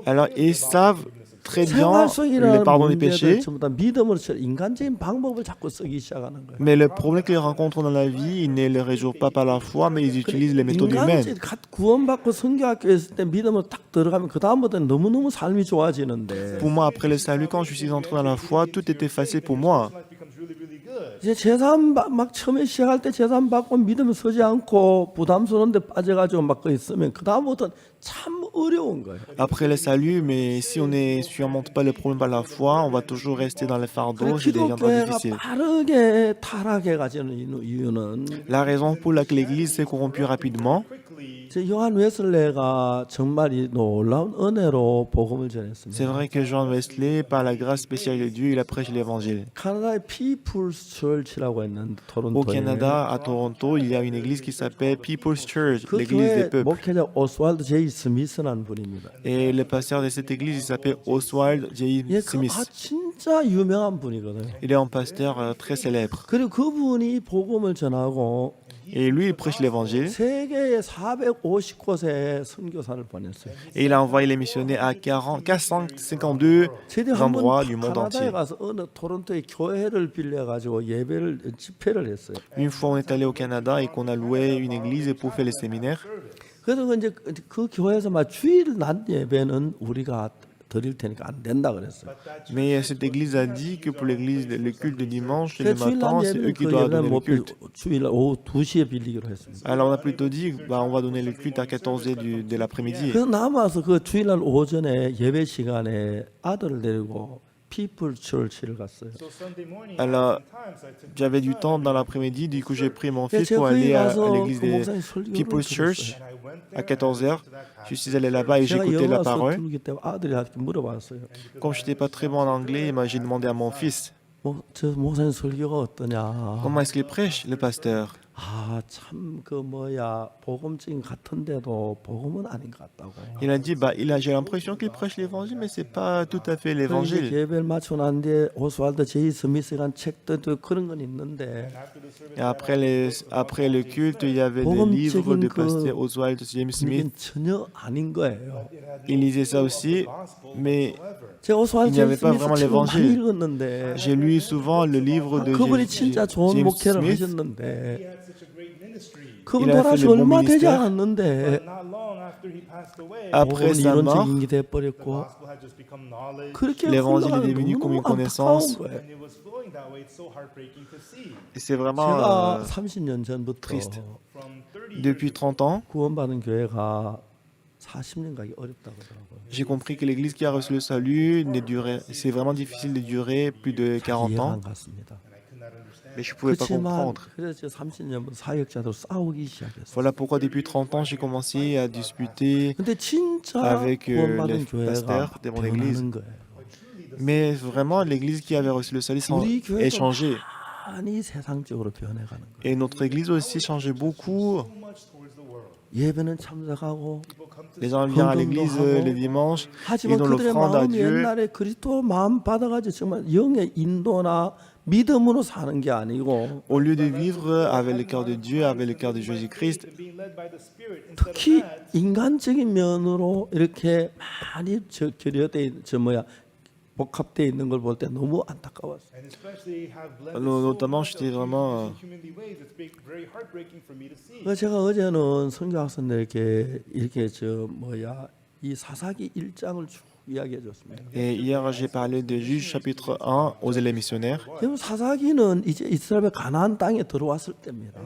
Alors, ils savent très bien 생활 le 속이라는 pardon des 문제들 péchés, 전부 다 믿음으로 처리, 인간적인 방법을 자꾸 쓰기 시작하는 거예요. mais le problème qu'ils rencontrent dans la vie, ils ne le résolvent pas par la foi, mais ils utilisent les méthodes humaines. 인간적인 구원받고 선교학교에 있을 때 믿음으로 딱 들어가면 그 다음부터는 너무너무 삶이 좋아지는데 Pour moi, après le salut, quand je suis entré dans la foi, tout était facile pour moi. Life becomes really, really good. 이제 재산 막 처음에 시작할 때 재산 받고 믿음 서지 않고 부담스러운데 빠져가지고 막 그 있으면 그 다음부터는 참 어려운 거예요. Après le salut, mais si on ne surmonte pas le problème par la foi, on va toujours rester dans le fardeau, 그래서 ça deviendra 기독교회가 difficile. 빠르게 타락해가지는 이유는 La raison pour laquelle l'Église s'est corrompue rapidement, 제 요한 웨슬레가 정말 이 놀라운 은혜로 복음을 전했습니다. c'est vrai que Jean Wesley, par la grâce spéciale de Dieu, il a prêché l'Évangile. 카나다의 People's Church라고 했는데 Au 토론토에 Canada, à Toronto, il y a une église qui s'appelle People's Church, 그 l'église des 교회 peuples. 목회자 오스왈드 제이 스미스라는 분입니다. Et le pasteur de cette église, il s'appelle Oswald J. 예, Smith. 진짜 유명한 분이거든요. Il est un pasteur très célèbre. 그리고 그분이 복음을 전하고 Et lui, il prêche l'Évangile. 세계에 450곳에 선교사를 보냈어요. Et il a envoyé les missionnaires à 452 제디 한번 endroits du monde 카나다에 entier. 가서 어느 토론토의 교회를 빌려 가지고 예배를 집회를 했어요. Une fois, on est allé au Canada et qu'on a loué une église pour faire les séminaires. 그래서 이제 그 교회에서 막 주일 낮 예배는 우리가 드릴 테니까 안 된다 그랬어요. Mais cette église a dit que pour l'église, le culte de dimanche et 그 le 주일 matin, 낮 c'est eux 예배는 qui 그 doivent 예배는 donner le culte. 주일 오후 2시에 빌리기로 했습니다. Alors on a plutôt dit, bah, on va donner le culte à 14h de l'après-midi. 그래서 남아서 그 주일날 오전에 예배 시간에 아들을 데리고 People Church를 갔어요. So Sunday morning, Alors, times I took j'avais du temps dans l'après-midi, du coup j'ai pris mon fils 제가 pour 거기 aller à 가서 l'église 그 des 목사님 설교를 People's Church 들었어요. and I went à there 14h. Je suis allé là-bas et j'ai 제가 écouté la 영어가 parole. 서툴기 때문에 아들한테 물어봤어요. Comme je n'étais pas très bon en anglais, j'ai demandé à mon fils, 저 목사님 설교가 어떠냐? comment est-ce qu'il prêche, le pasteur? 참 그 뭐야 복음적인 같은데도 복음은 아닌 것 같다고. Il a dit, j'ai l'impression qu'il prêche l'évangile, mais c'est pas tout à fait 그래서 l'évangile. 예배를 마치고 난 뒤에 오스왈드 제이 스미스가 한 책들도 그런 건 있는데 Et après le culte, il y avait des livres de pasteur Oswald James Smith. 이건 전혀 아닌 거예요. Il lisait ça aussi, mais 제가 오스왈드 Il n'y 제이 avait pas 스미스 vraiment 책을 많이 l'évangile. 읽었는데 j'ai lu souvent le livre de 그분이 진짜 좋은 James 목회를 Smith. 하셨는데 had such a great ministry. 그분 Il a fait 돌아가시 le bon 얼마 되지 ministère. 않았는데 But not long after he passed away, Après 복음은 sa mort, 이론적인 게 the 돼버렸고 gospel had just become knowledge, 그렇게 l'évangile est 흘러가는 devenu comme 너무너무 une connaissance. 안타까운 거예요. and it was flowing that way. It's so heartbreaking to see. Et c'est vraiment, 제가 30년 전부터 triste. From 30 depuis 30 ans, 구원받은 교회가 40년 가기 어렵다고 하더라고요. j'ai compris que l'église qui a reçu le salut, c'est vraiment difficile de durer plus de 40 이해가 ans. 안 갔습니다. and I could not understand. Mais je ne pouvais pas 그렇지만 comprendre. 그래서 30년부터 사역자들 싸우기 시작했어요. Voilà pourquoi depuis 30 ans, j'ai commencé à disputer 근데 진짜 avec 구원받은 les 교회가 pasteurs de mon église. 변하는 거예요. Mais vraiment, l'église qui avait reçu le salut 우리 est 교회도 changée. 많이 세상적으로 변해가는 거예요. Et notre église aussi changeait beaucoup. 예배는 참석하고 Les gens viennent à l'église les dimanches, ils 하지만 donnent 그들의 l'offrande à 마음이 Dieu. 옛날에 그리스도 마음 받아가지고 정말 영의 인도나 믿음으로 사는 게 아니고 Au lieu de vivre avec le cœur de Dieu, avec le cœur de Jésus-Christ, being led by the Spirit instead of 특히 that. 인간적인 면으로 이렇게 많이 복합되어 있는 걸 볼 때 너무 안타까웠어요. And especially have led notamment, j'étais vraiment in humanly ways. It's very heartbreaking for me to see. 그래서 제가 어제는 선교학생들에게 이렇게 이 사사기 1장을 쭉 이야기해 줬습니다. Et hier, j'ai parlé de Juge chapitre 1 aux élèves missionnaires. 그럼 사사기는 이제 이스라엘 가나안 땅에 들어왔을 때입니다.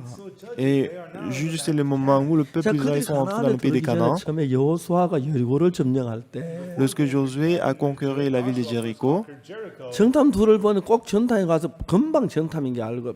Et Juge, c'est le moment où le peuple 자, d'Israël 그들이 sont entrés dans 가나안에 le pays des 들어오기 전에 Canaan. 처음에 여호수아가 여리고를 점령할 때 Lorsque Josué a conquéré la ville de Jéricho, Jericho, 정탐 둘을 보니 꼭 전탐에 가서 금방 정탐인 게 알고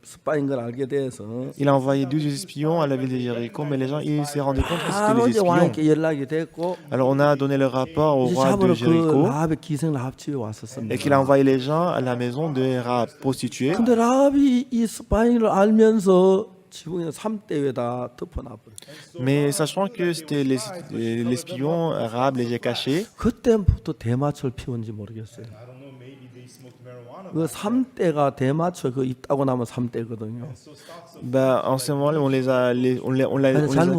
스파인 걸 알게 돼서 il a envoyé 12 espions à la ville de Jéricho, mais les gens, ils s'est rendu compte que c'était 바로 les 이제 espions. 왕에게 연락이 됐고 Alors on a donné le rapport au 이제 roi de 잡으러 그 Jéricho 라합의 기생 라합 집에 왔었습니다. et qu'il a envoyé les gens à la maison de Rahab, prostituée. 근데 라합이 이 스파인을 알면서 지붕에 3대 위에다 덮어놔버렸어요. Mais sachant que c'était l'espion, Rahab les a cachés. 그때부터 대마초를 피웠는지 모르겠어요. I don't know, maybe they smoked marijuana. 그 3대가 대마초 그 있다고 나면 3대거든요. So stocks of Ben, en ce moment, on les a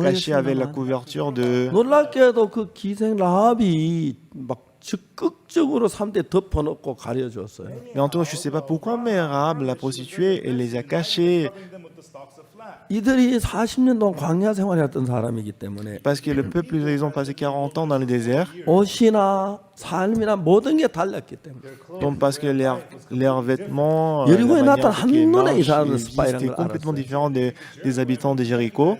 cachés avec la couverture de. 놀랍게도 그 기생 라합이 막 적극적으로 3대 덮어놓고 가려줬어요. Mais en tout cas, je ne sais pas pourquoi, mais Rahab, la prostituée, elle les a cachés covering them with the stalks of flax. 이들이 40년 동안 광야 생활했던 사람이기 때문에 parce que le peuple, ils ont passé 40 ans dans le désert. 옷이나 삶이나 모든 게 달랐기 때문에 Donc, parce que leurs vêtements, 여리고에 la 나타난 manière qu'ils 한눈에 이 marchent, 사람은 ils vivent, 스파이라는 c'était 걸 complètement 알았어요. différent des habitants de Jéricho.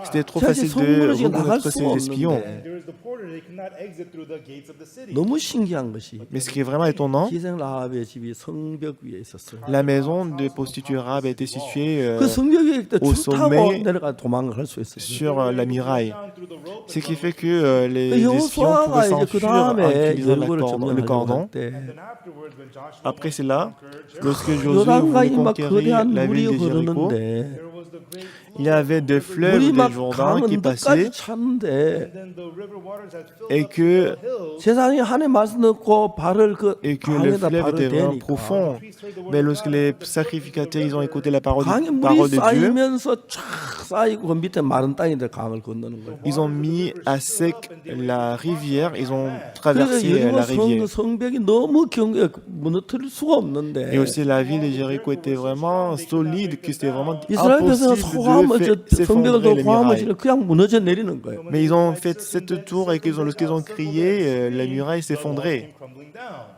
C'était trop 자, facile 이제 de 성문을 지금 나갈 reconnaître 수가 ces espions. 없는데 There is the porter, they cannot exit through the gates of the city. 너무 신기한 것이 Mais ce qui est vraiment étonnant, 기생 라합의 집이 성벽 위에 있었어요. la maison de prostituée Rahab était située 그 성벽 위에 있을 au 때줄 타고 sommet 내려가 도망갈 수 있었어요. sur la muraille. Down through the rope, Ce qui fait que les espions 여호수아가 pouvaient 이제 그 s'enfuir en 다음에 utilisant 여리고를 le 점령하려고 cordon. 할 때 and afterwards, when Joshua Après went cela, conquered lorsque Jericho, Josué 요단강이 voulait 막 conquérir 거대한 la 물이 ville de Jéricho, 흐르는데 there was the great il y avait des fleuves 물이 du 막 Jourdain qui 강은 passaient 끝까지 찼는데 and then the river waters had filled et up que, the hills. 세상에 한해 말씀 넣고 발을 그 et que le 강에다 fleuve 발을 était vraiment 대니까 profond. Priests heard the word Mais of lorsque God, les sacrificateurs ils ont écouté la parole 강에 de 물이 Dieu, 쌓이면서 쫙 쌓이고 그 밑에 마른 땅인데 강을 건너는 거예요. ils ont mis à sec la rivière, ils ont 그래서 traversé 여리고 la rivière. 성벽이 너무 무너뜨릴 수가 없는데 Et aussi la ville de Jéricho était vraiment solide, que c'était vraiment 이스라엘 백성은 소화하면 impossible de 성벽을 s'effondrer 더 les 소화하면 murailles. 그냥 무너져 내리는 거예요. Mais ils ont fait cette tour et lorsqu'ils ont crié, la muraille s'effondrait. came crumbling down.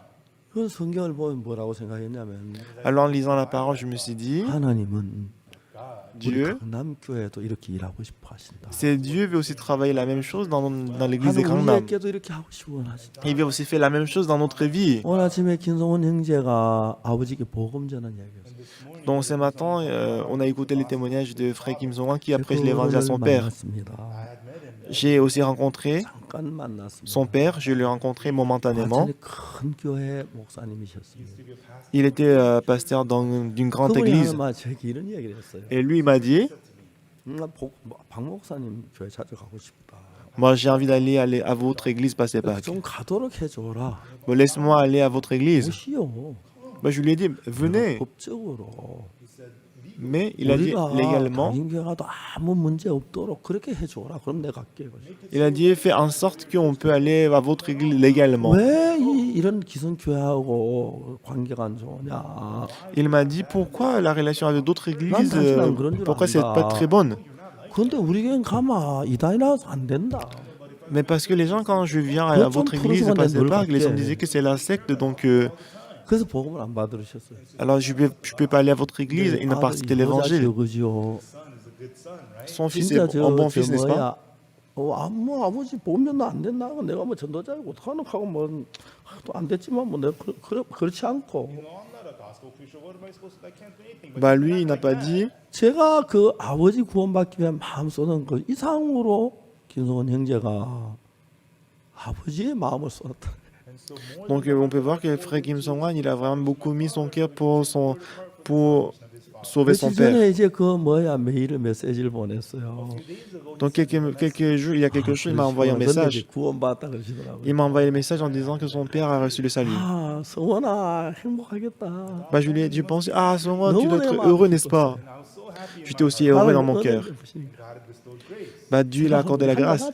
그 성경을 보면 뭐라고 생각했냐면 Alors en lisant la parole, je me suis dit, 하나님은 우리 Dieu, 강남교회도 이렇게 일하고 싶어 하신다. c'est Dieu veut aussi travailler la même chose dans l'église des 하나님 Gangnam. 우리에게도 이렇게 하고 싶어 원하신다. Il veut aussi faire la même chose dans notre vie. 오늘 아침에 김성원 형제가 아버지께 복음 전한 이야기였어요. Donc ce matin, on a écouté les témoignages de frère Kim Jong-un qui a prêché l'évangile à son père. 만났습니다. J'ai aussi rencontré 잠깐 만났습니다. son père, je l'ai rencontré momentanément. 완전히 큰 교회 목사님이셨습니다. Il était pasteur d'une grande 그분이 église. 아마 제게 이런 이야기를 했어요. Et lui, il m'a dit, 박 목사님 교회 찾아가고 싶다. moi j'ai envie d'aller à votre église, passer Pâques. 좀 가도록 해줘라. Bon, laisse-moi aller à votre église. 오시오. Bah, je lui ai dit, venez. 법적으로 Mais il a dit 우리가 légalement, 당임교회가도 아무 문제 없도록 그렇게 해줘라. 그럼 내가 갈게. il a dit, fais en sorte qu'on peut aller à votre église légalement. 왜 이런 기성교회하고 관계가 안 좋으냐? Il m'a dit, pourquoi la relation avec d'autres églises, 당신은 그런 줄 pourquoi c'est 안다. pas très bonne? 근데 우리 교회는 가마 이단이라서 안 된다. Mais parce que les gens, quand je viens à 그건 좀 votre église, 풀어서 passer 널 Pâques, les gens 갈게. disaient que c'est la secte, donc 그래서 복음을 안 받으셨어요. alors je peux pas aller à votre église et ne pas accepter l'évangile. 그죠? Son fils 진짜 est un bon fils, n'est-ce pas? 뭐 아버지 보면 안 된다. 내가 뭐 전도자고 어떡하노 하고 뭐또 안 됐지만 뭐 내가 그렇지 않고 Bah lui, il n'a pas dit. 제가 그 아버지 구원받기 위한 마음 쏟은 그 이상으로 김성원 형제가 아버지의 마음을 쏟았다. Donc on peut voir que frère Kim Song-wan, il a vraiment beaucoup mis son cœur pour sauver son 며칠 père. 전에 이제 그 메일을 메시지를 보냈어요. Donc quelques jours, il y a quelques jours, il m'a envoyé un message. 구원받았다 그러시더라고요. Il m'a envoyé le message en disant que son père a reçu le salut. 아, 성원아 행복하겠다. Bah je lui ai dit, penser, ah Song-wan, tu dois être heureux, n'est-ce pas? J'étais aussi heureux dans mon cœur. Bah Dieu l'a accordé la grâce.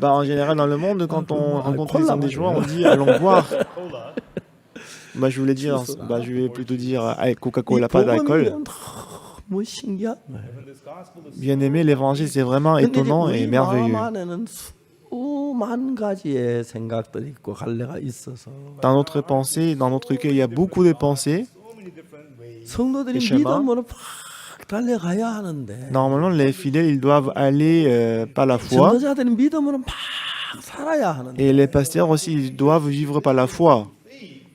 Bah en général dans le monde, quand on rencontre les hommes des joies, on dit allons boire. Bah je voulais dire, bah je vais plutôt dire Coca-Cola, pas d'alcool. 뭐 신기한 거예요. Bien aimé, l'évangile c'est vraiment étonnant et merveilleux. 안에는 수만 가지의 생각들이 있고 갈래가 있어서 Dans notre pensée, dans notre cœur, il y a beaucoup de pensées. 성도들이 schéma. 믿음으로 팍 달려가야 하는데 Normalement, les fidèles, ils doivent aller par la foi. 전도자들이 믿음으로 막 살아야 하는데 Et les pasteurs aussi, ils doivent vivre par la foi.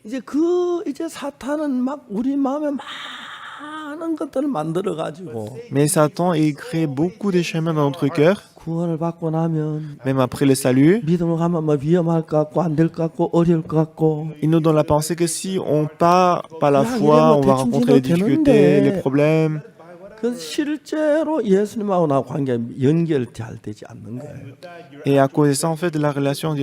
이제 사탄은 막 우리 마음에 많은 것들을 만들어 가지고 Mais Satan, il crée beaucoup de chemins dans notre cœur, 구원을 받고 나면 même après le salut. 믿음으로 가면 뭐 위험할 것 같고 안 될 것 같고 어려울 것 같고 Il nous donne la pensée que si on part par la foi, on va rencontrer les difficultés, les problèmes. 그 실제로 예수님하고 나 관계 연결 잘 되지 않는 거예요. Et à cause de ça, en fait, la relation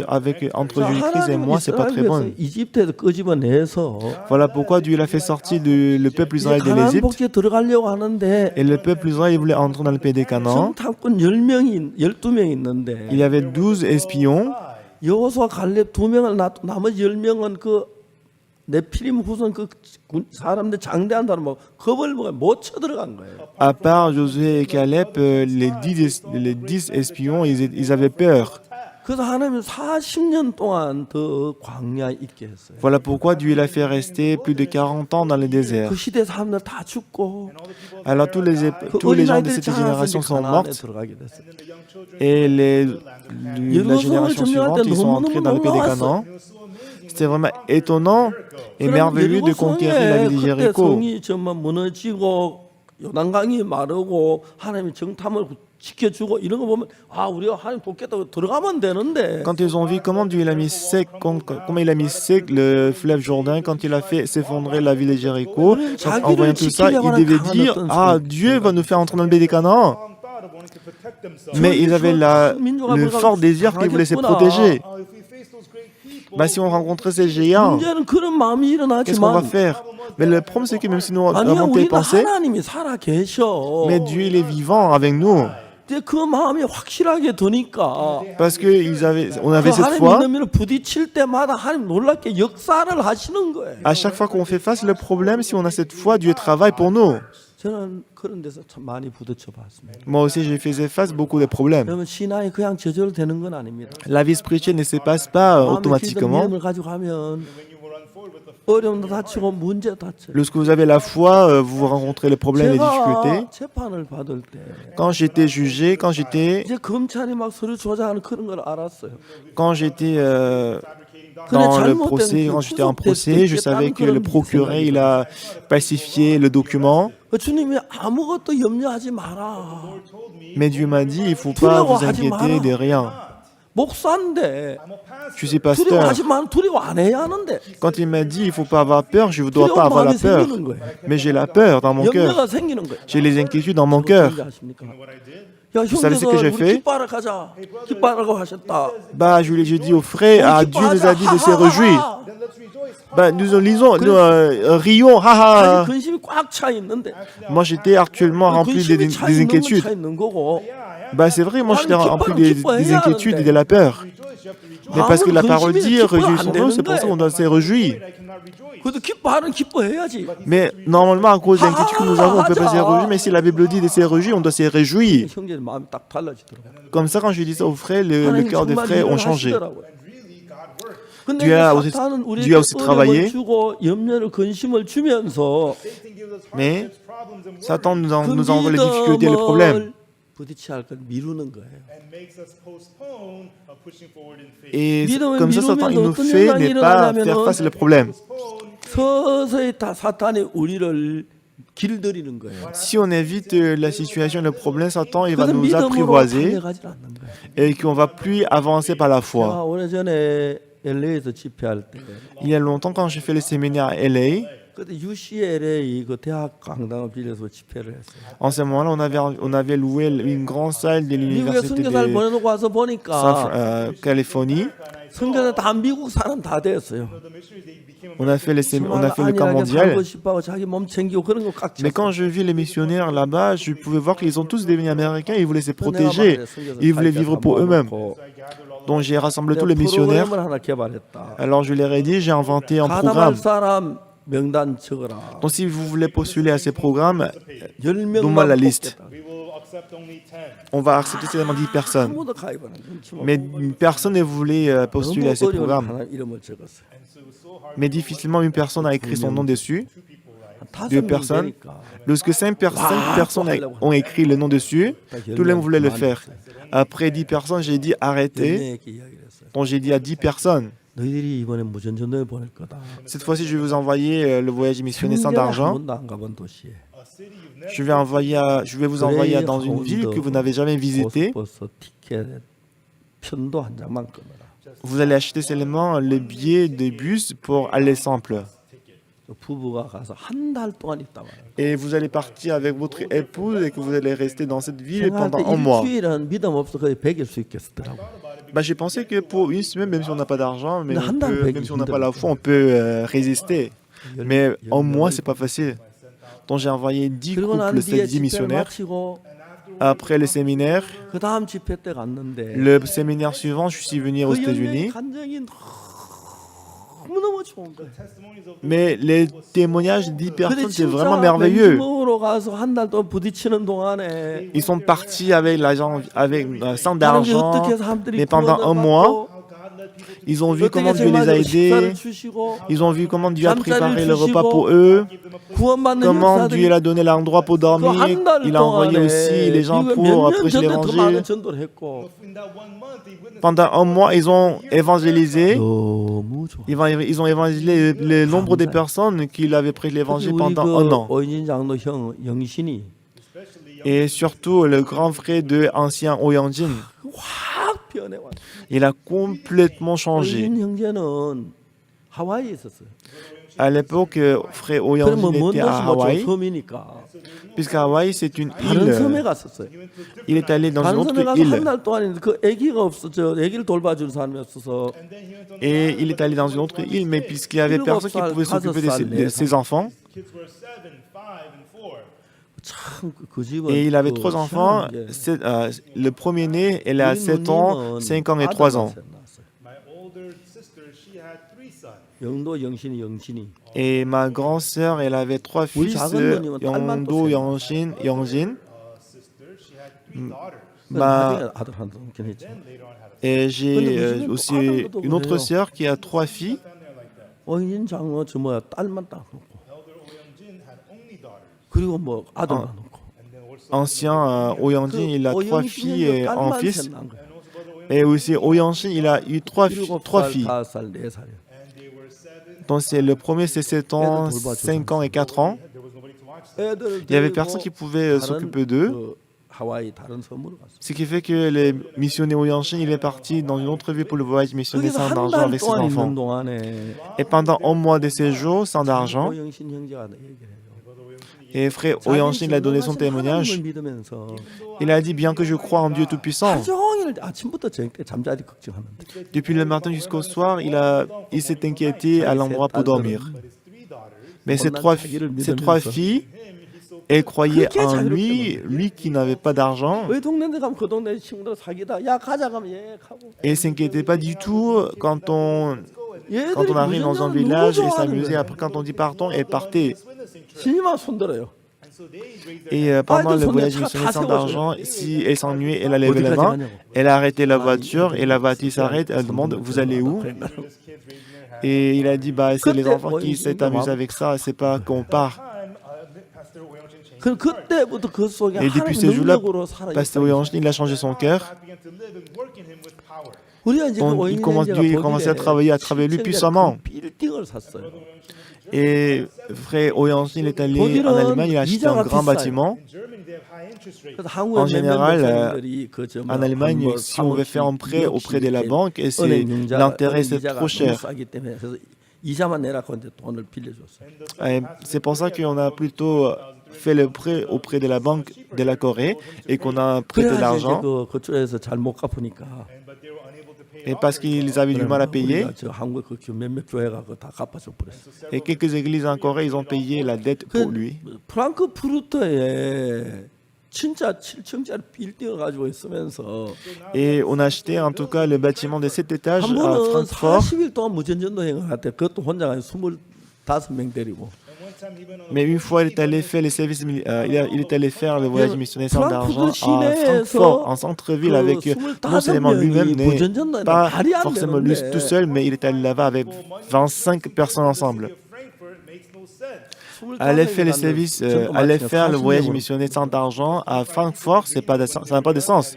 entre Jésus-Christ et moi, c'est pas très bonne. 이집트에서 끄집어내서 Voilà pourquoi Dieu l'a fait sortir le peuple Israël de 가나안 l'Égypte. 복지에 들어가려고 하는데 Et le peuple Israël il voulait entrer dans le pays des Canaan. 정탐꾼 12명 있는데 Il y avait 12 espions. 여호수아 갈렙 2명을 놔두고 나머지 10명은 그 네피림 후손 그 사람들 장대한다는 뭐 겁을 먹어 못 쳐들어간 거예요. À part Josué et Caleb, les 10 espions, ils avaient peur. 그래서 하나님은 40년 동안 더 광야에 있게 했어요. Voilà pourquoi Dieu l'a fait rester plus de 40 ans dans le désert. 그 시대 사람들 다 죽고 Alors tous les gens de cette génération sont morts 들어가게 됐어요. et la génération suivante, ils sont entrés dans le pays des Canaan. C'était vraiment étonnant et merveilleux de conquérir la ville de Jéricho. 성이 정말 무너지고 요단강이 마르고 하나님이 정탐을 지켜주고 이런 거 보면 아 우리가 하나님 돕겠다고 들어가면 되는데 Quand ils ont vu comment Dieu il a mis sec, comment il a mis sec le fleuve Jourdain, quand il a fait s'effondrer la ville de Jéricho, en voyant tout ça, ils devaient dire ah Dieu va nous faire entrer dans le pays des Canaan. Mais ils avaient le fort désir qu'ils voulaient se protéger. Bah si on rencontrait ces géants, 문제는 그런 마음이 qu'est-ce qu'on va 일어나지만 faire? Mais le problème c'est que même si nous 아니야 avons tes 우리는 pensées, 하나님이 살아 계셔. mais Dieu il est vivant avec nous. 근데 그 마음이 확실하게 드니까 Parce que on 그 avait cette 하나님 foi. 믿음을 부딪힐 때마다 하나님 놀랍게 역사를 하시는 거예요. À chaque fois qu'on fait face au problème, si on a cette foi, Dieu travaille pour nous. 저는 그런 데서 참 많이 부딪혀 봤습니다. Moi aussi, j'ai fait face beaucoup de problèmes. 그러면 신앙이 그냥 저절로 되는 건 아닙니다. La vie spirituelle ne se passe pas 마음에 기도 automatiquement. 믿음을 가지고 하면 어려움도 다치고 문제 다쳐요. Lorsque vous avez la foi, vous rencontrez les problèmes et les difficultés. 제가 재판을 받을 때 Quand j'étais jugé, 이제 검찰이 막 서류 조작하는 그런 걸 알았어요. quand j'étais dans le procès, quand j'étais en procès, je savais que le procureur, il a falsifié le document. 주님이 아무것도 염려하지 마라. Mais Dieu m'a dit, il ne faut pas vous inquiéter de rien. 목사인데 Je suis pasteur. 두려워하지 마라. 두려워 안 해야 하는데 Quand il m'a dit, il ne faut pas avoir peur, je ne dois pas avoir la 마음이 peur. 생기는 거예요. Mais j'ai la peur dans mon cœur. 염려가 생기는 거예요. J'ai les inquiétudes dans mon cœur. 야, savez ce que j'ai 형제들 fait? 우리 기뻐하러 가자. 기뻐하라고 하셨다. Bah, je lui ai dit aux frères, ah, Dieu nous a dit de se réjouir. Bah, nous lisons, nous rions, haha. 근심이 꽉 차 있는데 Moi, j'étais actuellement rempli 근심이 차 des 있는 건 inquiétudes. 차 있는 거고. Bah, c'est vrai, moi, j'étais rempli des inquiétudes et de la peur. Mais parce que la parole dit, réjouissons-nous, c'est pour ça qu'on doit se réjouir. 그래도 기뻐해야지. Mais normalement, à cause des inquiétudes que nous avons, on ne peut pas se réjouir. Mais si la Bible dit de se réjouir, on doit se réjouir. 형제들 마음이 딱 달라지더라고요. Comme ça, quand je dis ça aux frères, le cœur des frères ont changé. 근데 Dieu a 사탄은 aussi 우리에게 travaillé. 어려움을 주고 염려를 근심을 주면서 Mais Satan nous envoie les 그 difficultés et les problèmes. 부딪혀야 할 걸 미루는 거예요. and makes us postpone pushing forward in faith. Et 믿음을 comme ça, Satan, il nous 어떤 fait 현상이 ne pas 일어나냐면은 faire face aux problèmes. 서서히 다 사탄이 우리를 길들이는 거예요. Si on évite la situation, le problème, Satan, il va 그래서 nous 믿음으로 apprivoiser 달려가지 않는 거예요. et qu'on va plus avancer par la foi. 제가 오래전에 LA에서 집회할 때 Il y a longtemps, quand j'ai fait le séminaire à LA, 그때 UCLA 그 대학 강당을 빌려서 집회를 했어요. en ce moment-là, on avait loué une grande salle de 미국에 l'université 선교사를 de 보내놓고 와서 보니까 Californie. 선교사 다 미국 사람 다 됐어요. On a fait le camp 안일하게 mondial. 살고 싶어하고 자기 몸 챙기고 그런 거 깍지. Mais quand je vis les missionnaires là-bas, je pouvais voir qu'ils ont tous devenus américains, ils voulaient se protéger, ils voulaient vivre pour eux-mêmes. Donc j'ai rassemblé tous les missionnaires. 하나 개발했다. Alors je leur ai dit, j'ai inventé un 가담할 programme. 사람 명단 적어라. Donc si vous voulez postuler à ces programmes, 10명만 donne-moi la liste. 뽑겠다. We will accept only 10. On va accepter seulement 10 personnes. 아무도 가입 안 해. 눈치 못 Mais personne ne voulait postuler à ces 너무 어려운 programmes. 하나 이름을 적었어요. Mais difficilement une personne a écrit son nom dessus. 한 Deux 5명 personnes. 되니까 Lorsque 5 personnes ont écrit le nom dessus, tout le monde voulait le faire. Après 10 personnes, j'ai dit arrêtez. 내게 이야기를 했어요. Donc j'ai dit à 10 personnes, 너희들이 이번에 무전전도에 보낼 거다. cette fois-ci je vais vous envoyer le voyage missionnaire sans 생전에 한 argent. 번도 안 가본 도시에 Je vais vous envoyer dans une ville que vous n'avez jamais visitée. 고속버스 티켓 편도 한 장만 끊어라. Vous allez acheter seulement le billet de bus pour aller simple. 부부가 가서 한 달 동안 있다 말이에요. Et vous allez partir avec votre épouse et que vous allez rester dans cette ville pendant un mois. 일주일은 믿음 없어 거의 100일 수 있겠더라고. Bah, j'ai pensé que pour une semaine, même si on n'a pas d'argent, mais même si on n'a pas la foi, on peut résister. Mais en mois, c'est pas facile. Donc j'ai envoyé 10 그리고 난 couples, 뒤에 10 집회를 missionnaires. 마치고 Après le séminaire, 그 다음 집회 때 갔는데 le séminaire suivant, je suis venu aux 그 États-Unis. 간증이 너무너무 좋은 거예요. Mais les témoignages de 10 근데 personnes, c'est 진짜 vraiment merveilleux. 맹주먹으로 가서 한 달 동안 부딪히는 동안에 Ils sont partis avec l'argent, avec sans 하나님이 d'argent, 어떻게 해서 사람들이 mais pendant un mois, ils ont vu comment Dieu les a aidés. Ils ont vu comment Dieu a préparé le repas pour eux, comment Dieu leur a donné l'endroit pour dormir. Il a envoyé aussi les gens pour prêcher l'évangile. Pendant un mois, ils ont évangélisé. 너무 좋아. Ils ont évangélisé le nombre de personnes qui avaient prêché l'évangile pendant un an. 오인진 장로 형 영신이 Et surtout, le grand frère de ancien Oyanjin, 확 변해왔어. il a complètement changé. 오인진 형제는 하와이에 있었어요. À l'époque, frère 그러면 Oyanjin 먼 était à 도시 못 Hawaï, 섬이니까 puisque Hawaï, c'est une 다른 섬에 île. 갔었어요. Il est allé dans une 다른 섬에 autre 가서 île. 한 달 동안 그 아기가 없어져 아기를 돌봐주는 사람이 없어서 Et il est allé dans une autre île, mais puisqu'il y avait personne qui pouvait s'occuper de ses enfants, Kids were 7, 5, and 4. 참그 집은 et il avait 그 3 enfants. 희한한 게 Le premier-né, elle a 우리 7 ans, 누님은 5 ans et 3 ans. 아들 낳았어요. My older sister, she had 3 sons. 영도 영신이 Et ma grande-sœur, elle avait 3 우리 fils, 작은 누님은 딸만 또 Yongdo, 세. Yangjin. Sister, she had 3 daughters. Ma- 아들 하나 넣긴 했죠. Later on had a Et j'ai aussi une autre sœur qui a 3 filles. 오인진 장로 저 뭐야 딸만 딱 놓고 elder Oyeonjin had only daughters. 그리고 뭐 아들만 놓고 And then also Ancien Oyanjin, il a 3 filles et un 딸만 fils. 셋 낳은 거예요. Et aussi Oyanshin, il a eu 3 filles. 7살, 5살, 4살이요. and they were 7. Donc c'est le premier, c'est 7 ans, 5 ans et 4 ans. There was nobody to watch them. 애들 Il y avait personne qui pouvait s'occuper d'eux. 그 하와이 다른 섬으로 갔어. Ce qui fait que les missionnaires Oyanshin, il est parti dans une autre ville pour le voyage missionnaire 거기서 sans 한 argent 달 avec ses 동안 enfants. 있는 동안에 Et pendant un mois de séjour sans argent, 오영신 형제가 얘기를 해요. et frère Oyanshin il a donné son témoignage. 하나님을 믿으면서 Il a dit bien que je crois en Dieu Tout-Puissant. 하루 종일 아침부터 저녁 때 잠자리 걱정하는데 Depuis le matin jusqu'au soir, il s'est inquiété à l'endroit pour dormir. But his 3 daughters, Mais ces trois filles, elles croyaient en lui, lui qui n'avait pas d'argent. 왜 동네에 가면 그 동네 친구들 사귀다 야 가자 가면 예 가고 Et ne s'inquiétaient pas du tout quand on 얘들이 arrive dans un 무전을 village 너무 et 좋아하는 s'amuser. 거예요. Après, quand on dit partons, elles partaient. 신이만 손들어요. and so they raised their Et pendant le voyage missionnaire sans argent, si elle s'ennuyait, elle allait lever la main, elle a arrêté la voiture et la voiture s'arrête, elle demande vous allez où? kids raising their hand. Et il a dit bah c'est les enfants qui s'est amusés avec ça, c'est pas qu'on part. Time, Pastor Oyeonjin changed 그때부터 그 속에 Et depuis 하나님의 ces jours-là, 능력으로 살아있다. Pasteur Oyanjin, il a changé son cœur. God began to live and work in him with power. 우리가 이제 그 Dieu il commençait à travailler à travers lui puissamment. 빌딩을 샀어요. Et frère Oyanjin, il est allé en Allemagne, il a acheté un grand bâtiment. In Germany, they have high interest rates. 그래서 En 한국의 몇몇 général, 목사님들이 그저 En Allemagne, si on veut faire un prêt auprès de la banque, et l'intérêt c'est trop cher. 싸기 때문에 그래서 이자만 내라 그런데 돈을 빌려줬어요. Et c'est pour ça qu'on a plutôt fait le prêt auprès de la banque de la Corée et qu'on a prêté de 그래가지고 l'argent. 이제 그쪽에서 잘 못 갚으니까 But they were unable to pay. Et parce qu'ils avaient du mal à payer, 우리가 저 한국 그 몇몇 교회가 그거 다 갚아줘 버렸어. et quelques églises en Corée, ils ont payé la dette pour lui. 프랑크푸르트에 진짜 7층짜리 빌딩을 가지고 있으면서 Et on a acheté en tout cas le bâtiment de 7 étages 한 à 번은 Francfort. 40일 동안 무전전도행을 했대. 그것도 혼자 가서 25명 데리고. And one time he went on Mais une fois, il est allé faire les services, il est allé faire le voyage missionnaire sans d'argent à 시내에서 Francfort, en centre-ville, avec non seulement lui-même, mais pas forcément lui tout seul, mais il est allé là-bas avec 25 personnes ensemble. Frankfurt makes no sense. Aller faire les services, aller faire le voyage missionnaire sans d'argent à Francfort, ça n'a pas de sens.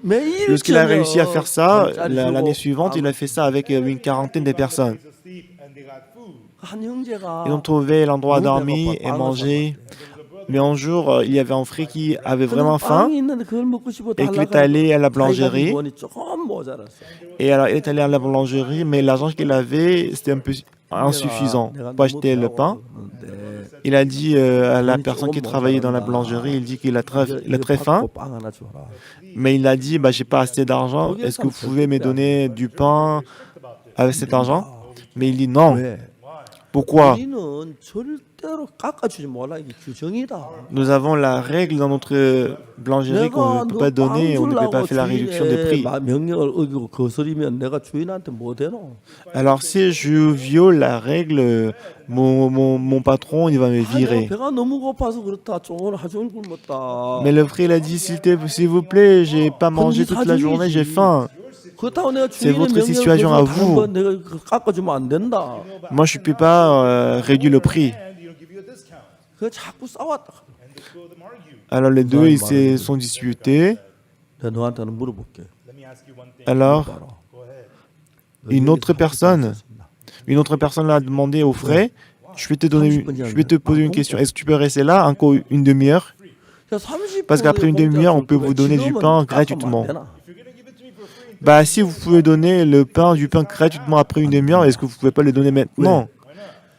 매일 Lorsqu'il a réussi à faire ça, l'année suivante, il a fait ça avec une quarantaine de personnes. Asleep and they got food. 한 형제가 Ils ont trouvé l'endroit à dormir et manger. Mais un jour, il y avait un frère qui avait vraiment faim 빵이 있는데 그걸 먹고 싶어 et qu'il est allé à la boulangerie. 돈이 조금 모자랐어. Et alors, il est allé à la boulangerie, mais l'argent qu'il avait, c'était un peu insuffisant pour acheter le pain. Il a dit à la personne qui travaillait dans la boulangerie, il dit qu'il a très faim, 빵 하나 줘라. mais il a dit, bah, j'ai pas assez d'argent, est-ce que vous pouvez me donner du pain avec cet argent? Mais il dit non. 왜? Pourquoi? 우리는 절대로 깎아주지 말라 이게 규정이다. Nous avons la règle dans notre boulangerie qu'on ne peut pas donner, on ne peut pas faire la réduction de prix. 명령을 어기고 거스리면 내가 주인한테 뭐 되노? Alors si je viole la règle, mon patron, il va me virer. 배가 너무 고파서 그렇다. 오늘 하루 종일 굶었다. Mais le frère il a dit, s'il vous plaît, j'ai pas mangé toute la journée, j'ai faim. 그렇다고 내가 C'est 주인의 votre 명령을 situation à 거스려 vous. 다른 건 내가 그거 깎아주면 안 된다. Moi, je ne peux pas réduire le prix. And you don't give you a discount. 그 자꾸 싸웠다. And the two of them argue. Alors les deux, ils se sont disputés. 내가 너한테는 물어볼게. Let me ask you one thing. Alors, 봐라. Go ahead. une autre personne l'a demandé au frère, je vais te poser une question. Est-ce que tu peux rester là encore une demi-heure? 야, 30 Parce qu'après une demi-heure, on peut vous donner du pain gratuitement. Bah, si vous pouvez donner du pain gratuitement après une demi-heure, est-ce que vous pouvez pas le donner maintenant?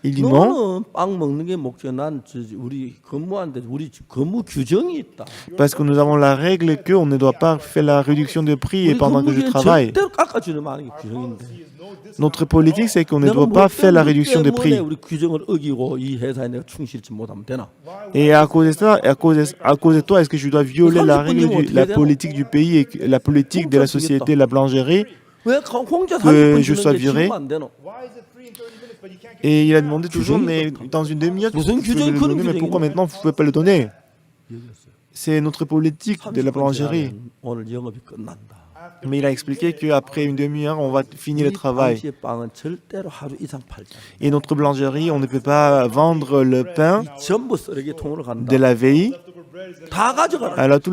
Il dit non, 너는 빵 먹는 게 목적. 난 우리 근무하는데 우리 근무 규정이 있다. parce que nous avons la règle qu'on ne doit pas faire la réduction de prix et 우리 pendant que je 근무기엔 travaille. 절대로 깎아주는 말이 규정인데. Notre politique, c'est qu'on ne doit pas faire la réduction de prix. 우리 규정을 어기고 이 회사에 내가 충실치 못하면 되나? Et à cause de ça, à cause de toi, est-ce que je dois violer la règle, la politique du pays et la politique de la société, la boulangerie? 왜 공짜 Que 30분 je sois 주는데 viré. 지금 안 되노? Why is it 3 and 30 minutes, but you can't get Et il a demandé toujours, mais dans une demi-heure, vous pouvez le donner, mais pourquoi maintenant vous ne pouvez pas le donner? C'est notre politique de la boulangerie. 오늘 영업이 끝난다. Mais il a expliqué qu'après une demi-heure, on va finir le travail. 당시의 빵은 절대로 하루 이상 팔지 않아. Et notre boulangerie, on ne peut pas vendre le pain 전부 쓰레기통으로 간다. de la veille. 다 가져가라. Alors tous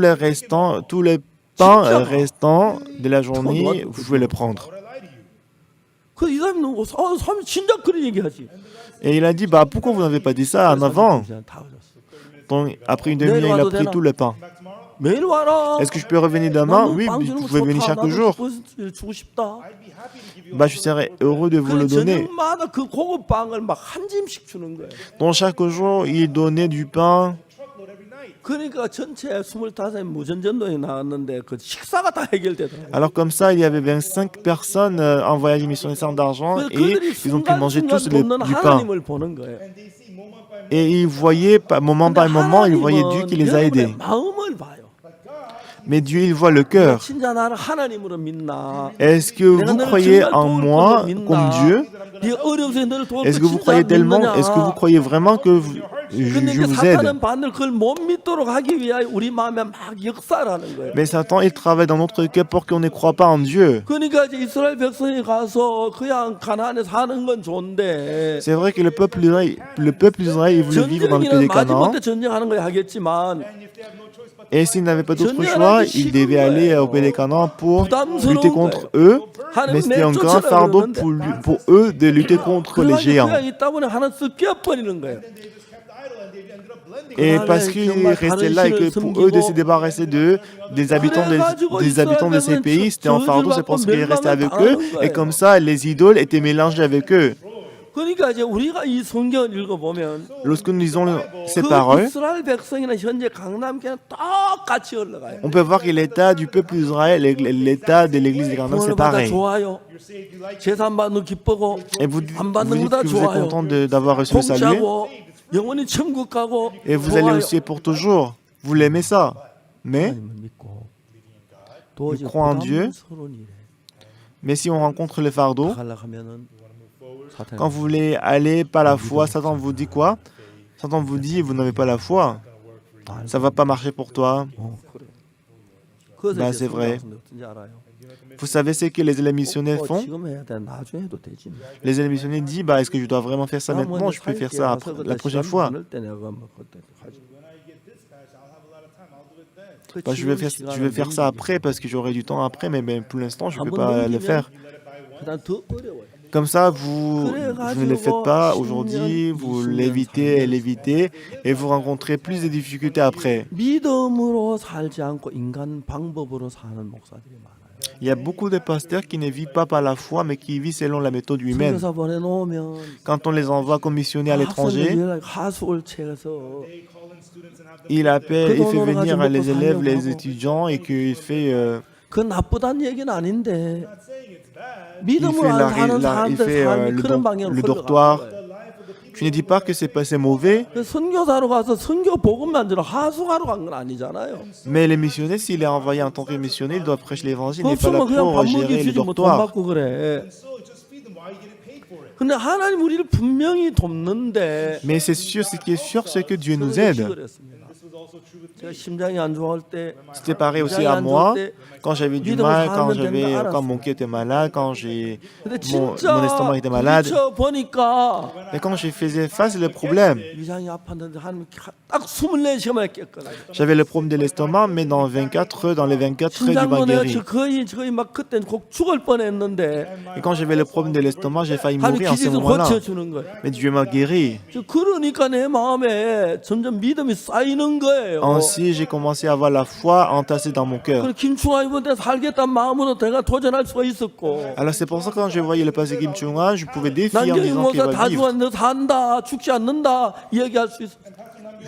les pains restants de la journée, vous pouvez les prendre. 그 이 사람이 너무 사람이 진짜 그런 얘기하지. Et il a dit, bah pourquoi vous n'avez pas dit ça en avant? 그냥 다 가졌어. Donc après une demi-heure, il a pris tout le pain. 매일 와라. Est-ce que je peux revenir demain? Oui, vous pouvez venir chaque jour. 주고 싶다. Bah je serais heureux de vous le donner. 저녁마다 그 고급 빵을 막 한 짐씩 주는 거예요. Donc chaque jour, il donnait du pain. 그러니까 전체 25의 무전전도에 나왔는데 그 식사가 다 해결되더라고요. Alors comme ça, il y avait 25 personnes en voyage missionnaire sans d'argent et 그들이 ils ont pu manger tous du 돕는 pain. 하나님을 보는 거예요. Et ils voyaient, moment par moment, ils voyaient Dieu qui les a aidés. 마음을 봐요. Mais Dieu, il voit le cœur. 진짜 나를 하나님으로 믿나? Est-ce que vous croyez en moi comme Dieu? 네 어려움에 너를 도울 Est-ce 거 que vous 진짜 croyez tellement? 믿느냐? Est-ce que vous croyez vraiment que 근데 je 이제 vous aide. 사탄은 반대로 그걸 못 믿도록 하기 위하여 우리 마음에 막 역사를 하는 거예요. Mais Satan, il travaille dans notre cœur pour qu'on ne croit pas en Dieu. 그러니까 이제 이스라엘 백성이 가서 그냥 가나안에 사는 건 좋은데 C'est vrai que le peuple d'Israël, il voulait vivre dans le pays 전쟁이는 de Canaan. 마지못해 전쟁하는 거 하겠지만 Et s'ils n'avaient pas d'autre choix, ils devaient aller au pays de Canaan pour lutter contre eux. Mais c'était un grand fardeau pour eux de lutter contre les 그래가지고 géants. 그냥 있다 보니 하나 쓱 깨어버리는 거예요. Et parce qu'ils restaient là et que pour eux de se débarrasser des habitants de ces pays, c'était un fardeau, c'est pour ça qu'ils restaient avec eux. Et comme ça, les idoles étaient mélangées avec eux. 그러니까 이제 우리가 이 성경을 읽어보면 Lorsque nous lisons ces 그 paroles, 이스라엘 백성이나 현재 강남교회는 똑같이 흘러가요. on peut voir que l'état du peuple d'Israël et l'état de l'église de Canaan, c'est 구원을 받아 pareil. 좋아요. 재산 받는 기쁘고 Et vous 안 dites 받는 거다 que vous êtes 좋아요. content d'avoir reçu le salut. 공짜고 영원히 천국 가고 Et vous allez 좋아요. au ciel pour toujours. Vous l'aimez ça. Mais, 하나님을 믿고 도저히 croient en Dieu. 부담스러운 일에 mais si on rencontre le fardeau, 가려하면은 사탄이 quand vous voulez aller par la foi, Satan vous dit quoi? Satan vous dit, vous n'avez pas la foi. Ça va pas marcher pour toi. 그래. 그래서 Ben, 이제 c'est vrai. 성경에서 어떤지 알아요? Vous savez ce que les élèves missionnaires font? 지금 해야 돼. 나중에 해도 되지. Les élèves missionnaires disent, bah, est-ce que je dois vraiment faire ça maintenant? Je peux faire ça la prochaine fois. Bah, je vais faire ça après parce que j'aurai du temps après, mais pour l'instant, je ne peux pas le faire. Comme ça, vous ne le faites pas aujourd'hui, vous l'évitez, et vous rencontrez plus de difficultés après. 믿음으로 살지 않고 인간 방법으로 사는 목사들이 많아요. Il y a beaucoup de pasteurs qui ne vivent pas par la foi, mais qui vivent selon la méthode humaine. 선교사 보내놓으면 Quand on les envoie comme missionnaires à l'étranger, 하수를 채워서 il fait venir les élèves, les étudiants, et qu'il fait... 그 나쁘다는 얘기는 아닌데 il 믿음으로 안 사는 사람들 삶이 그런 방향으로 le 흘러가는 dortoir. 거예요. Je ne dis pas que c'est mauvais, 선교사로 가서 선교 복음 만들어 하수하러 간 건 아니잖아요. mais les missionnaires, s'il est envoyé en tant que missionnaire, il doit prêcher l'évangile, il n'est pas là 없으면 그냥 pour 밥 gérer 먹이 le 주지 뭐 돈 dortoir. 받고 그래. 근데 하나님 우리를 분명히 돕는데 Mais c'est sûr, ce qui est sûr, c'est que Dieu nous aide. 그랬습니다. 제가 심장이 안 좋을 때 C'était pareil aussi à moi, quand j'avais du mal, quand mon cœur était malade, quand 근데 mon 진짜 estomac était malade. 부딪혀 보니까 Et quand je faisais face aux problèmes, 위장이 아팠는데 한 딱 24시간만에 깼거든요. j'avais le problème de l'estomac, mais dans les 24 heures, du 심장도 내가 guéri. 거의 막 그때 꼭 죽을 뻔했는데 Et quand j'avais le problème de l'estomac, j'ai failli 하나님 mourir en ce 기적으로 moment-là. 고쳐주는 거예요. Mais Dieu m'a guéri. 그러니까 내 마음에 점점 믿음이 쌓이는 거예요. Ainsi, j'ai commencé à avoir la foi entassée dans mon cœur. 그리고 김충아 이번에 살겠다는 마음으로 내가 도전할 수가 있었고 Alors c'est pour ça que quand je voyais le passé Kim Chung-un, je pouvais défier en 난경이 disant qu'il 목사 va 다 vivre. 죽었는데 산다 죽지 않는다 이야기할 수 있어.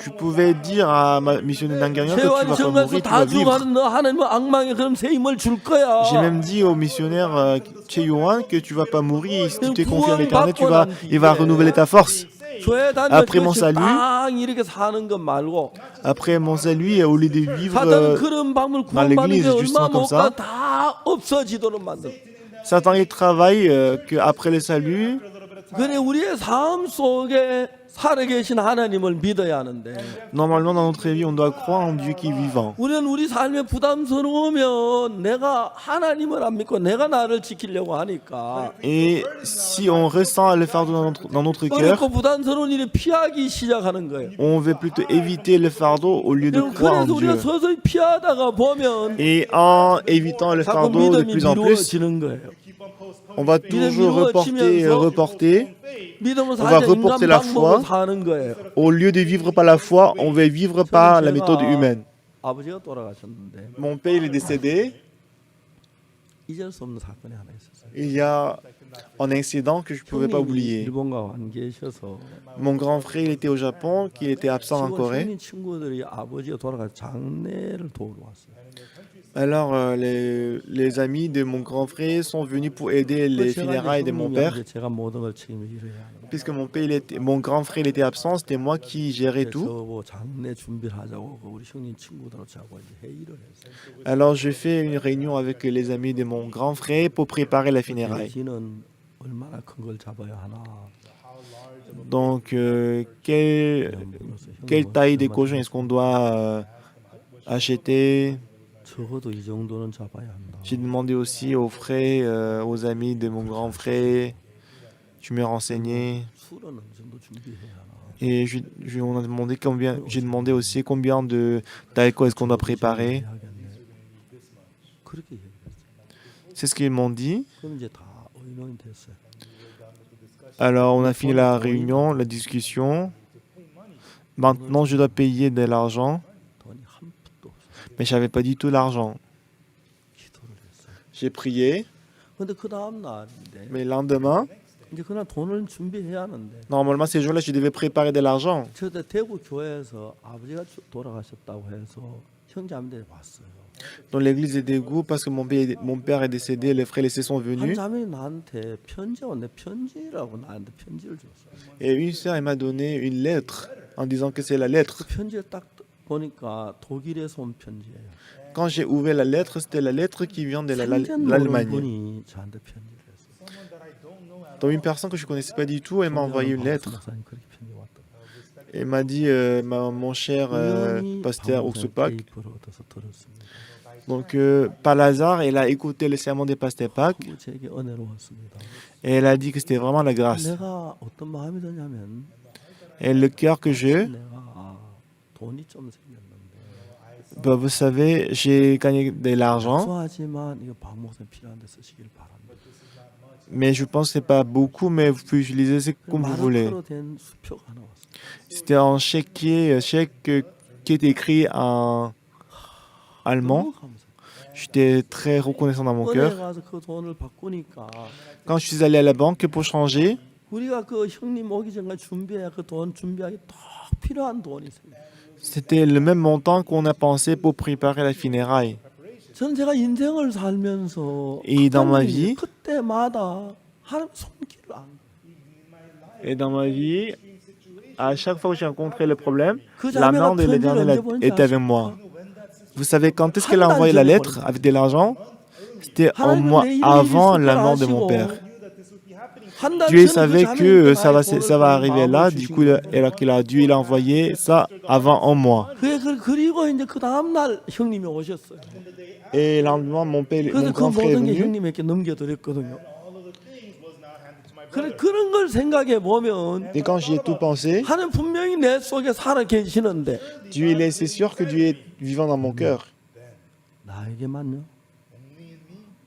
Je pouvais dire à ma missionnaire Nangarian que tu 세환이 vas pas 정말서 mourir, tu 다 vas vivre. 죽어가는 너 하나님은 악망에 그럼 새 힘을 줄 거야. J'ai même dit au missionnaire Che Yuan que tu vas pas mourir, si tu te confies en l'éternel, il va renouveler ta force. Après mon salut, 이렇게 사는 것 말고 après mon salut, au lieu de vivre 사단은 그런 방법을 dans 구원받는 게 l'église, justement 얼마나 comme ça, 못가 다 없어지도록 만들어. Satan il travaille qu'après le salut, 그래 우리의 삶 속에 살아계신 하나님을 믿어야 하는데 normalement dans notre vie, on doit croire en Dieu qui est vivant. 우리는 우리 삶에 부담스러우면 내가 하나님을 안 믿고 내가 나를 지키려고 하니까 Et si on ressent le fardeau dans notre cœur, 어렵고 부담스러운 일을 피하기 시작하는 거예요. on veut plutôt éviter le fardeau au lieu de croire en 그래서 우리가 Dieu. 서서히 피하다가 보면 Et en évitant le 자꾸 fardeau de 믿음이 plus en plus, 미루어지는 거예요. on va toujours reporter. 믿음을 On va 살자 인간 reporter la 방법으로 foi. 사는 거예요. Au lieu de vivre par la foi, on va vivre par la méthode humaine. 아버지가 돌아가셨는데 Mon père il est décédé. 잊을 수 없는 사건이 하나 있었어요. Il y a un incident que je ne pouvais pas 형님이 oublier. 일본가 안 계셔서 Mon grand frère il était au Japon, qui était absent en Corée. 형님 친구들이 아버지가 돌아가 장례를 도우러 왔어요. Alors les amis de mon grand frère sont venus pour aider les funérailles de mon père. 제가 모든 걸 책임을 져야 하는 거예요. Puisque mon grand frère il était absent, c'était moi qui gérais tout. 그래서 뭐 장례 준비를 하자고 우리 형님 친구들하고 자고 이제 회의를 했어요. Alors j'ai fait une réunion avec les amis de mon grand frère pour préparer la funéraille. 지는 얼마나 큰 걸 잡아야 하나. Donc, quelle taille des cochons est-ce qu'on doit acheter? 적어도 이 정도는 잡아야 한다. J'ai demandé aussi aux frères, aux amis de mon grand frère. Je me renseignais. 술은 어느 정도 준비해야 하나. Et on a demandé combien. J'ai demandé aussi combien d'alcool est-ce qu'on doit préparer. 그렇게 얘기했어요. C'est ce qu'ils m'ont dit. 그럼 이제 다 의논이 됐어요. Alors, on a fini la réunion, la discussion. Maintenant, je dois payer de l'argent, 돈이 한 푼도 없어요. mais je n'avais pas du tout l'argent. 기도를 했어요. J'ai prié, 근데 그 다음 날인데 mais le lendemain, 이제 그날 돈을 준비해야 하는데 normalement, ces jours-là, je devais préparer de l'argent. 저때 대구 교회에서 아버지가 돌아가셨다고 해서 형제자매들이 왔어요. Dans l'église des Égouts, parce que mon père est décédé, les frères et sœurs sont 한 venus. 자매이 나한테 편지 왔네. 편지라고 나한테 편지를 줬어요. Et une sœur, elle m'a donné une lettre en disant que c'est la lettre. 그 편지에 딱 보니까 독일에서 온 편지예요. Quand j'ai ouvert la lettre, c'était la lettre qui vient de 생전 모르는 l'Allemagne. 분이 저한테 편지를 했어요. Donc une personne que je ne connaissais pas du tout, elle m'a envoyé une lettre. 목사님 그렇게 편지 왔다. Elle m'a dit, mon cher pasteur Oxupak, 테이프를 얻어서 들었습니다. donc par hasard, elle a écouté le sermon des pasteurs Pâques 그리고 제게 은혜로웠습니다. et elle a dit que c'était vraiment la grâce. 내가 어떤 마음이 드냐면 Et le cœur que j'ai, 내가 돈이 좀 생겼는데 bah, vous savez, j'ai gagné de l'argent, 소하지만 이거 박 목사님 필요한데 쓰시길 바랍니다. mais je pense que ce n'est pas beaucoup, mais vous pouvez utiliser c'est comme vous voulez. 마르크로 된 수표가 하나 왔어요. C'était un chèque qui est écrit en allemand. 너무 감사해요. J'étais très reconnaissant dans mon 은행 cœur. 가서 그 돈을 바꾸니까 Quand je suis allé à la banque pour changer, 우리가 그 형님 오기 전까지 준비해야 그 돈 준비하기 딱 필요한 돈이 있어요. c'était le même montant qu'on a pensé pour préparer la funéraille. 저는 제가 인생을 살면서 Et dans ma vie, 그때마다 하나님 손길을 안 et dans ma vie, à chaque fois que j'ai rencontré le problème, 그 la main 자매가 de 편지를 l'Éternel 언제 보는지 était avec 아십니까? moi. Vous savez quand est-ce qu'elle a envoyé la lettre avec de l'argent? C'était un 하나님은 mois 내 일이 avant 있을 la 걸 mort de mon 아시고 père. 한 달 Dieu 전에 그 savait 자매한테 que ça 나의 va 돈을 arriver là, 마음을 du 주신 coup, 거예요. Dieu il a envoyé ça avant un mois. 그리고 이제 그 다음 날 형님이 오셨어요. Et le lendemain, mon 그래서 그 grand frère est 모든 게 venu. 형님에게 넘겨드렸거든요. 그런 걸 생각해 보면 Et quand j'y ai tout pensé, 하나님 분명히 내 속에 살아 계시는데 Dieu, c'est sûr que Dieu est vivant dans mon cœur. 나에게만요?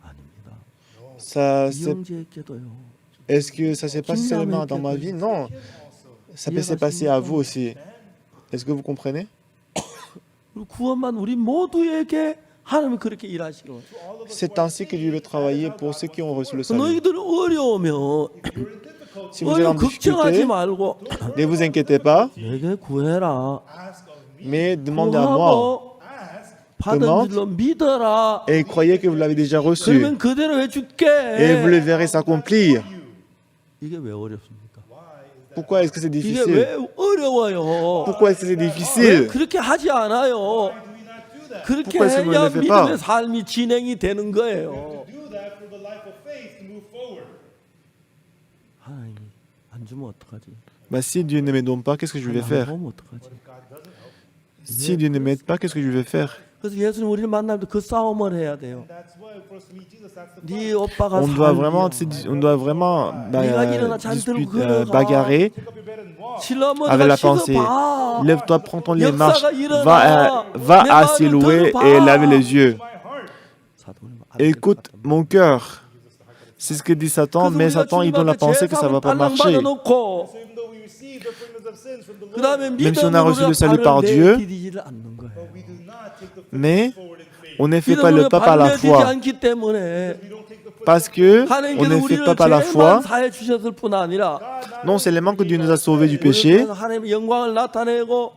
아닙니다. Ça, 이영재에게도요. est-ce que ça s'est passé seulement dans ma vie? Non. Ça peut se passer à vous aussi. Est-ce que vous comprenez? 구원만 우리 모두에게 하나님이 그렇게 일하시는 거예요. C'est ainsi que Dieu veut travailler pour ceux qui ont reçu le salut. 너희들 어려우면 Si vous êtes en 걱정하지 difficulté, 말고 ne vous inquiétez pas, 내게 구해라. mais demandez à moi. 구하고 받은 줄로 믿어라. Et croyez que vous l'avez déjà reçu. 그러면 그대로 해줄게. Et vous le verrez s'accomplir. 이게 왜 어렵습니까? Pourquoi est-ce que c'est 이게 difficile? 왜 어려워요? Pourquoi est-ce que c'est 왜 difficile? 그렇게 하지 않아요? 그렇게 Pourquoi est-ce que vous ne 해야 le faites pas? 믿음의 삶이 진행이 되는 거예요. Do that for the life of faith to move forward. 하나님이 안 주면 어떡하지? Bah, si Dieu ne m'aide pas, qu'est-ce que je vais 안 faire? 보면 어떡하지? Si Dieu ne m'aide pas, qu'est-ce que je vais faire? 그래서 예수님 우리를 만날 때 그 싸움을 해야 돼요. That's why for us to meet Jesus, that's the 네 오빠가 On doit vraiment bagarrer pick up your bed and walk. avec la pensée. Lève-toi, prends ton lit et marche. Va à Siloué et lave les yeux. Écoute mon cœur. C'est ce que dit Satan, mais Satan, il donne la pensée que ça ne va pas marcher. Even though we receive the forgiveness of sins from the Lord, même si on a reçu le salut par Dieu, we do not take the foot mais forward in faith. on ne fait pas le pas par la foi. 않기 때문에 We don't take the foot. Parce que on 하나님께서 ne fait 우리를 pas par la foi. 죄만 사해 주셨을 뿐 아니라 Non seulement que Dieu nous a sauvés du péché, 하나님의 영광을 나타내고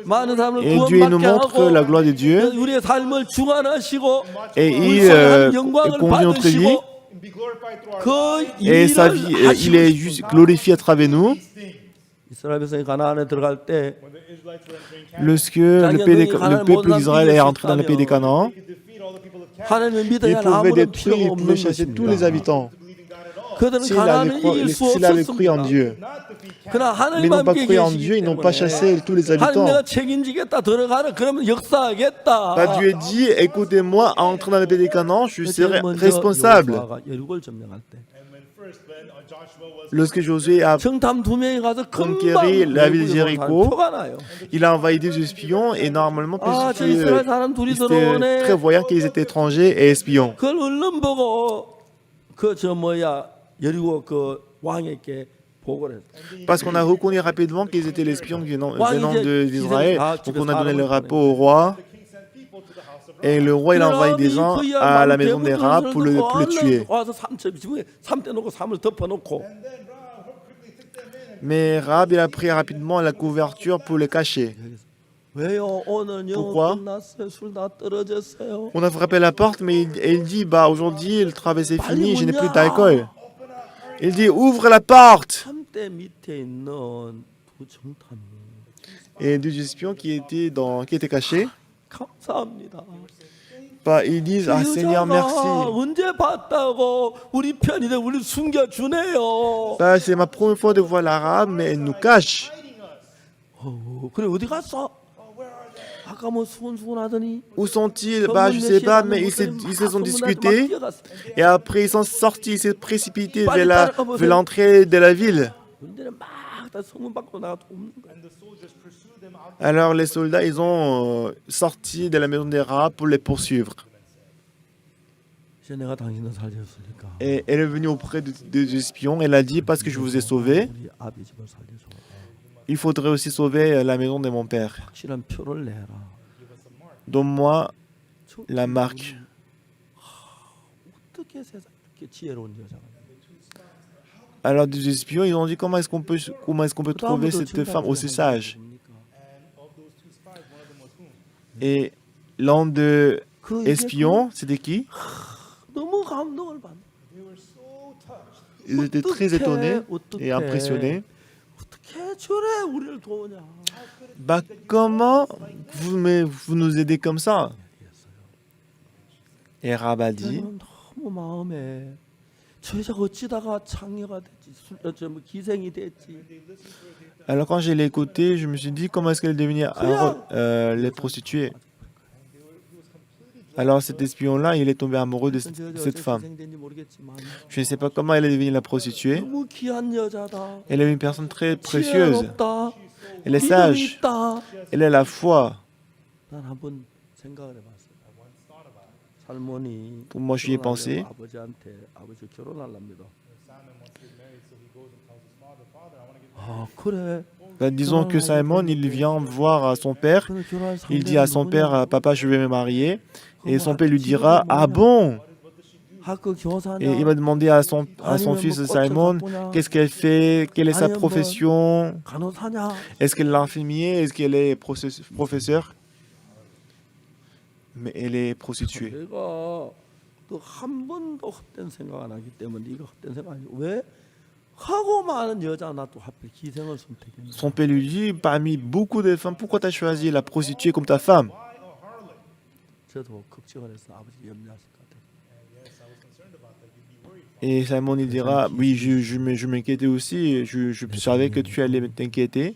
많은 사람을 et Dieu nous 구원받게 montre la gloire de Dieu, 우리의 삶을 중환하시고 et 우리 il 하나님 영광을 conduit notre vie, 받으시고 And be glorified through our 그 et sa 일을 vie, 하시고 il est juste glorifié à travers nous. 이스라엘 백성이 가나안에 들어갈 때 when the Israelites were entering Canaan. Lorsque le peuple d'Israël est rentré dans le pays des Canaan, They could defeat all the people of Canaan. 하나님을 ils 믿어야 pouvaient 아무런 détruire, 필요가 ils 없는 pouvaient chasser tous les 것입니다. habitants. Believe in God at all. 그들은 s'il 가나안을 avait, cru- 이길 수 s'il avait cru en 없었습니다. Dieu. 그러나 Mais ils n'ont 하나님 pas 함께 cru en Dieu, 계시기 ils n'ont pas 때문에 chassé tous les 하나님 habitants. 내가 책임지겠다 들어가라 그러면 역사하겠다. Bah, Dieu dit, écoutez-moi, entrez dans le pays des Canaan, je serai 먼저 responsable. 여호수아가 여리고를 점령할 때 Lorsque Josué a 정탐 2명이 가서 금방 conquérir la ville de 여리고에 들어간 Jéricho, 표가 나요. il a envoyé des espions et normalement, 아, 저 puisque 이스라엘 사람 둘이 c'était 들어오네. prévoyant qu'ils étaient étrangers et espions. 그걸 얼른 보고 그 저 뭐야 여리고 그 왕에게 보고를 했어. Parce qu'on a reconnu rapidement qu'ils étaient les espions venant 이제 d'Israël. 기생이 다 Donc 집에 on a donné le 사람을 rapport au roi. Et le roi, il a envoyé des gens à la maison des Rahab pour le tuer. 와서 삼대 놓고 삼을 덮어놓고 Mais Rahab, il a pris rapidement la couverture pour le cacher. 왜요? 오늘 Pourquoi? 영어 끝났어요. 술 다 떨어졌어요. On a frappé la porte, mais il dit, bah aujourd'hui, le travail c'est fini, je n'ai plus d'alcool. Il dit, ouvre la porte. 삼대 밑에 있는 두 정탐이 Et deux espions qui étaient cachés, 감사합니다. bah, ils disent, ah Seigneur, merci. 언제 봤다고 우리 편이돼 우리 숨겨주네요. Bah, c'est ma première fois de voir l'arabe, mais elle nous cache. 그래 어디 갔어? 아까 뭐 수근수근하더니 Où sont-ils? Bah, je sais pas, mais ils se sont discutés. Et après, ils sont sortis, ils se précipités vers l'entrée de la ville. 군대는 막다 성문 밖으로 나가 돕는 거야. Alors, les soldats, ils ont sorti de la maison des rats pour les poursuivre. 이제 내가 당신을 살렸으니까 Et elle est venue auprès des espions. Elle a dit, parce que je vous ai sauvé, 우리 아비 집을 살려줘. il faudrait aussi sauver la maison de mon père. 확실한 표를 내라. Donne-moi la marque. 어떻게 세상 이렇게 지혜로운 여자가? Alors, des espions, ils ont dit, comment est-ce qu'on peut trouver cette femme aussi sage? Et l'un des espions, c'était qui? 너무 감동을 받는. Ils étaient très étonnés et impressionnés. 어떻게 저래 우리를 도우냐? Bah, comment vous nous aidez comme ça? Et Rahab a dit, 저는 너무 마음에 저 여자가 어찌다가 창녀가 됐지, 뭐 기생이 됐지. alors quand je l'ai écouté, je me suis dit, comment est-ce qu'elle est devenue les prostituées? Alors cet espion-là, il est tombé amoureux de cette femme. 기생된지 모르겠지만 Je ne sais pas comment elle est devenue la prostituée. 너무 귀한 여자다. Elle est une personne très précieuse. 지혜롭다. Elle est 믿음이 sage. 있다. Elle a la foi. 난 한번 생각을 해봤어요. 살몬이 Pour moi, j'y ai pensé. 아버지한테 아버지 결혼하랍니다. 아 그래. Ben, disons que Simon, il vient voir à son père. 그래, 결혼할 Il dit 상대는 à son père, 누구냐? papa, je vais me marier. Et son père lui dira, ah bon? 학교 교사냐? Et il va demander à son fils Simon, qu'est-ce qu'elle fait? Quelle est sa profession? 간호사냐? Est-ce qu'elle est infirmier? Est-ce qu'elle est professeur? Mais elle est prostituée. 내가 한 번도 헛된 생각 안 하기 때문에 네가 헛된 생각 아니고 왜 하고 많은 여자 나 또 하필 기생을 선택했냐? Son père lui dit, parmi beaucoup de femmes, pourquoi tu as choisi la prostituée comme ta femme? 저도 걱정을 해서 아버지 염려하실 것 같아요. Et Simon, il dira, oui, je m'inquiétais aussi, je savais que tu allais t'inquiéter,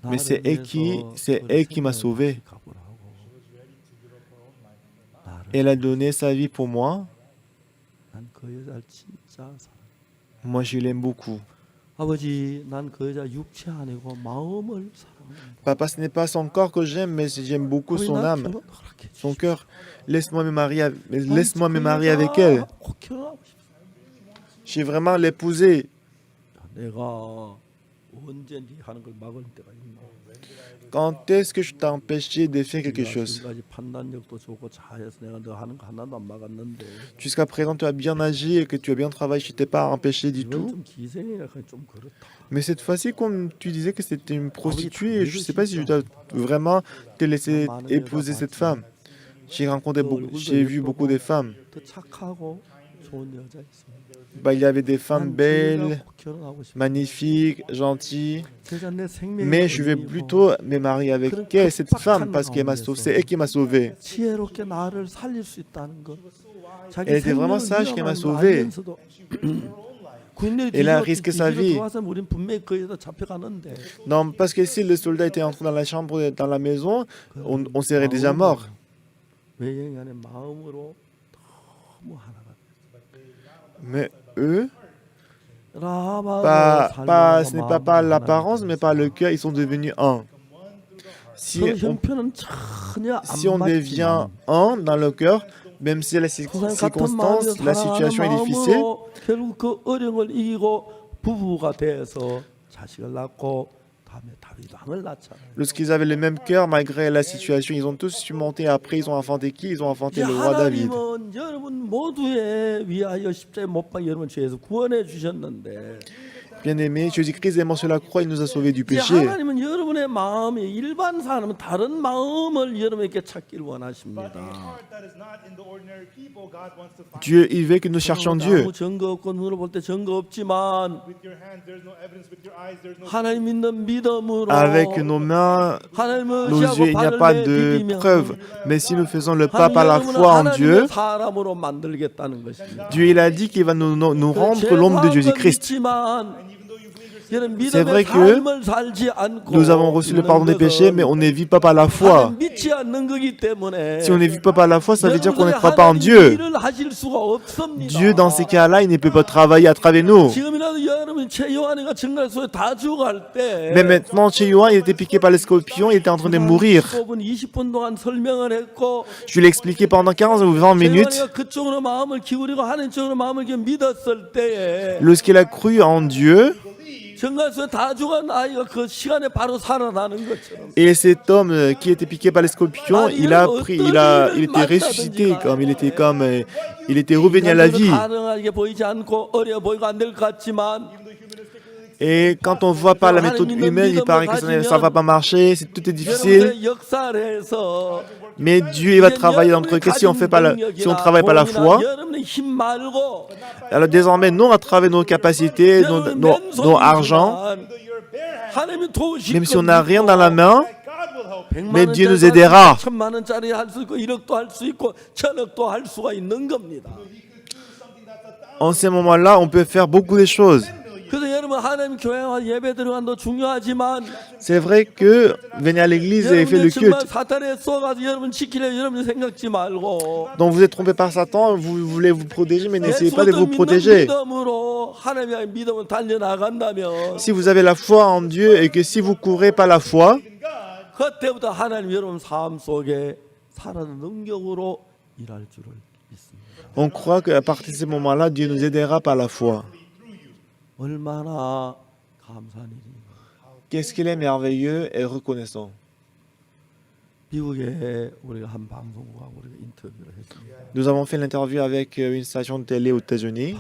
mais c'est elle qui m'a sauvé. Elle a donné sa vie pour moi. 난그 여자를 진짜 사랑. Moi, je l'aime beaucoup. 아버지, 난 그 여자 육체 아니고 마음을 사랑합니다. Papa, ce n'est pas son corps que j'aime, mais j'aime beaucoup 아버지, son 난 âme, 결혼 허락해 son 주십시오. cœur. Laisse-moi me marier 그 avec 여자 elle. 꼭 결혼하고 싶어. Je vais vraiment l'épouser. 내가 언제 네 하는 걸 막을 때가 있나? Quand est-ce que je t'ai empêché de faire quelque chose? 지금까지 판단력도 좋고 잘해서 내가 너 하는 거 하나도 안 막았는데 Jusqu'à présent, tu as bien agi et que tu as bien travaillé, je ne t'ai pas empêché du 이건 tout. 좀 기생이라 좀 그렇다. Mais cette fois-ci, comme tu disais que c'était une prostituée, je ne sais pas si je dois vraiment te laisser épouser cette femme. J'ai vu beaucoup de femmes. 더 착하고 좋은 여자 있어. Bah, il y avait des femmes 난 그 belles, 여자 꼭 결혼하고 싶어. magnifiques, gentilles. 그 여자 내 생명의 Mais je vais 은인이고 plutôt me marier avec elle, cette femme, parce qu'elle m'a sauvé. C'est elle qui m'a sauvé. 지혜롭게 나를 살릴 수 있다는 것. 자기 Elle était vraiment 생명을 sage qu'elle m'a 위험한 거 sauvé. 알면서도 군인들이 Elle a 뒤집어 risqué sa vie. 들어와서 우린 분명히 거기다 잡혀가는데 Non, parce que si le soldat était entré dans la chambre, dans la maison, on serait déjà mort. 외경이 안에 마음으로 너무 하나가 Mais eux, 라하바가 ce n'est pas par l'apparence, mais par le cœur, ils sont devenus un. Si 그 on, 형편은 전혀 si on 안 devient 맞지만 un dans le cœur, même si la 항상 같은 마음으로 circonstance, la situation est difficile, 사랑함으로 결국 그 어려움을 이기고 부부가 돼서 자식을 낳고 다음에 다윗 왕을 낳잖아요. lorsqu'ils avaient le même cœur, malgré la situation, ils ont tous surmonté. Après, ils ont enfanté qui? Ils ont enfanté 이제 le roi David. 하나님은 여러분 모두의 위하여 십자가에 못 박혀 여러분 죄에서 구원해 주셨는데 Bien-aimé, Jésus-Christ est mort sur la croix, il nous a sauvés du 이제 péché. 하나님은 여러분의 마음이 일반 사람은 다른 마음을 여러분에게 찾기를 원하십니다. That is not in the ordinary people. God wants to find Dieu, il veut que nous cherchions Dieu. 아무 증거 없고 눈으로 볼 때 증거 없지만 with your hands. There's no evidence. With your eyes, there's no. 하나님 믿는 믿음으로 Avec nos mains, 하나님을 nos 의지하고 yeux, il n'y a pas 발을 de 내디디면 preuve. Mais si nous faisons le pas par la 하나님은 foi en 하나님의 Dieu, 사람으로 만들겠다는 것입니다. Dieu, il a dit qu'il va nous rendre l'ombre de Jésus-Christ. C'est vrai que nous avons reçu le pardon des péchés, mais on ne vit pas par la foi. Si on ne vit pas par la foi, ça veut dire qu'on ne croit pas en Dieu. Dieu, dans ces cas-là, il ne peut pas travailler à travers nous. Mais maintenant, chez Yohan, il était piqué par les scorpions, il était en train de mourir. Je lui ai expliqué pendant 15 ou 20 minutes. Lorsqu'il a cru en Dieu, et cet homme qui était piqué par les scorpions, il était ressuscité, il était revenu à la vie. Et quand on voit par la méthode humaine, il paraît que ça ne va pas marcher, tout est difficile. Mais Dieu, il va travailler dans notre cœur si on ne travaille pas la foi. Alors désormais, non à travers nos capacités, nos argent, même si on n'a rien dans la main, mais Dieu nous aidera. En ce moment-là, on peut faire beaucoup de choses. C'est vrai que venir à l'église et faire le culte. Donc vous êtes trompé par Satan, vous voulez vous protéger, mais n'essayez pas de vous protéger. Si vous avez la foi en Dieu et que si vous courez par la foi, on croit qu'à partir de ce moment-là, Dieu nous aidera par la foi. Qu'est-ce qu'il est merveilleux et reconnaissant. Nous avons fait l'interview avec une station de télé aux États-Unis.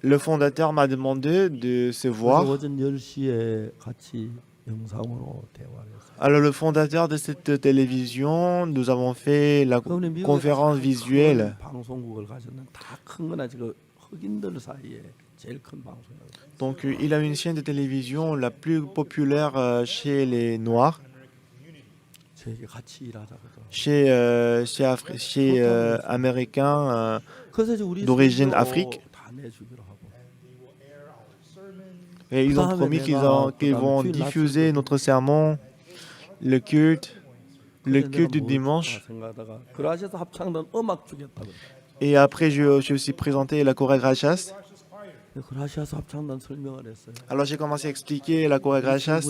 Le fondateur m'a demandé de se voir. Alors le fondateur de cette télévision, nous avons fait la conférence visuelle. Donc il a une chaîne de télévision la plus populaire chez les Noirs, chez Américains d'origine Afrique. Et ils ont promis qu'ils vont diffuser notre sermon, le culte du dimanche. Et après, je me suis présenté la Corée Grachas. Alors j'ai commencé à expliquer la Corée Grachas.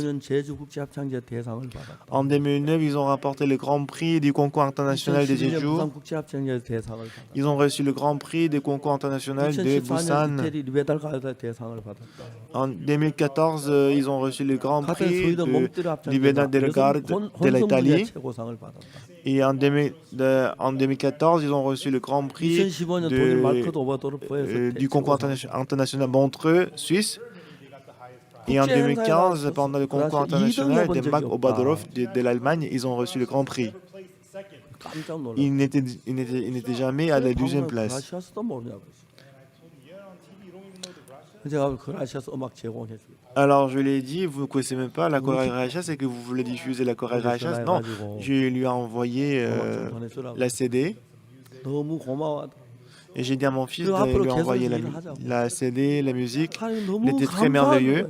En 2009, ils ont remporté le Grand Prix du concours international de Jeju. Ils ont reçu le Grand Prix du concours international de Busan. En 2014, ils ont reçu le Grand Prix du Vedant Delgado de l'Italie. Et en 2014, ils ont reçu le Grand Prix du concours international Montreux, Suisse. Et en 2015, pendant le concours international de Marc Obadorov de l'Allemagne, ils ont reçu le Grand Prix. Ils n'étaient jamais à la deuxième place. 제가 거라시아서 음악 제공해 줍니다. Alors je l'ai dit, vous ne connaissez même pas la chorale Racha, c'est que vous voulez diffuser la chorale Racha. Non, je lui ai envoyé la CD 너무 고마워. et j'ai dit à mon fils de lui envoyer la CD, la musique. Il était très merveilleux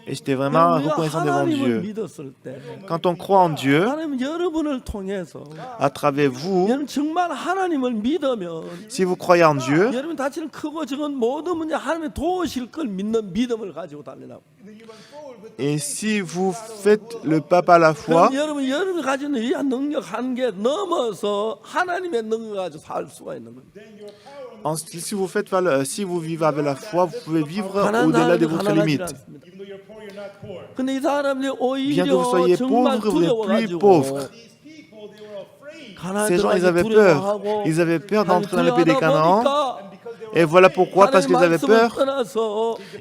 et j'étais vraiment reconnaissant devant Dieu. 믿었을 때 Quand on croit en Dieu, 하나님 여러분을 통해서 à travers vous, 여러분 정말 하나님을 믿으면 si vous croyez en Dieu, 여러분 다치는 크고 적은 모든 문제 하나님이 도우실 걸 믿는 믿음을 가지고 달리라고. et si vous faites le pas par la foi, 그럼 여러분이 가지는 이 능력 한계 넘어서 하나님의 능력 가지고 살 수가 있는 거예요. si vous faites si vous vivez avec la foi, vous pouvez vivre au-delà de votre limite. 근데 이 사람들이 Bien que vous 오히려 soyez 정말 pauvres, vous n'êtes plus 두려워가지고 pauvres. Ces gens, ils avaient peur. Ils avaient peur d'entrer dans le pays des Canaan. Et voilà pourquoi, parce qu'ils avaient peur,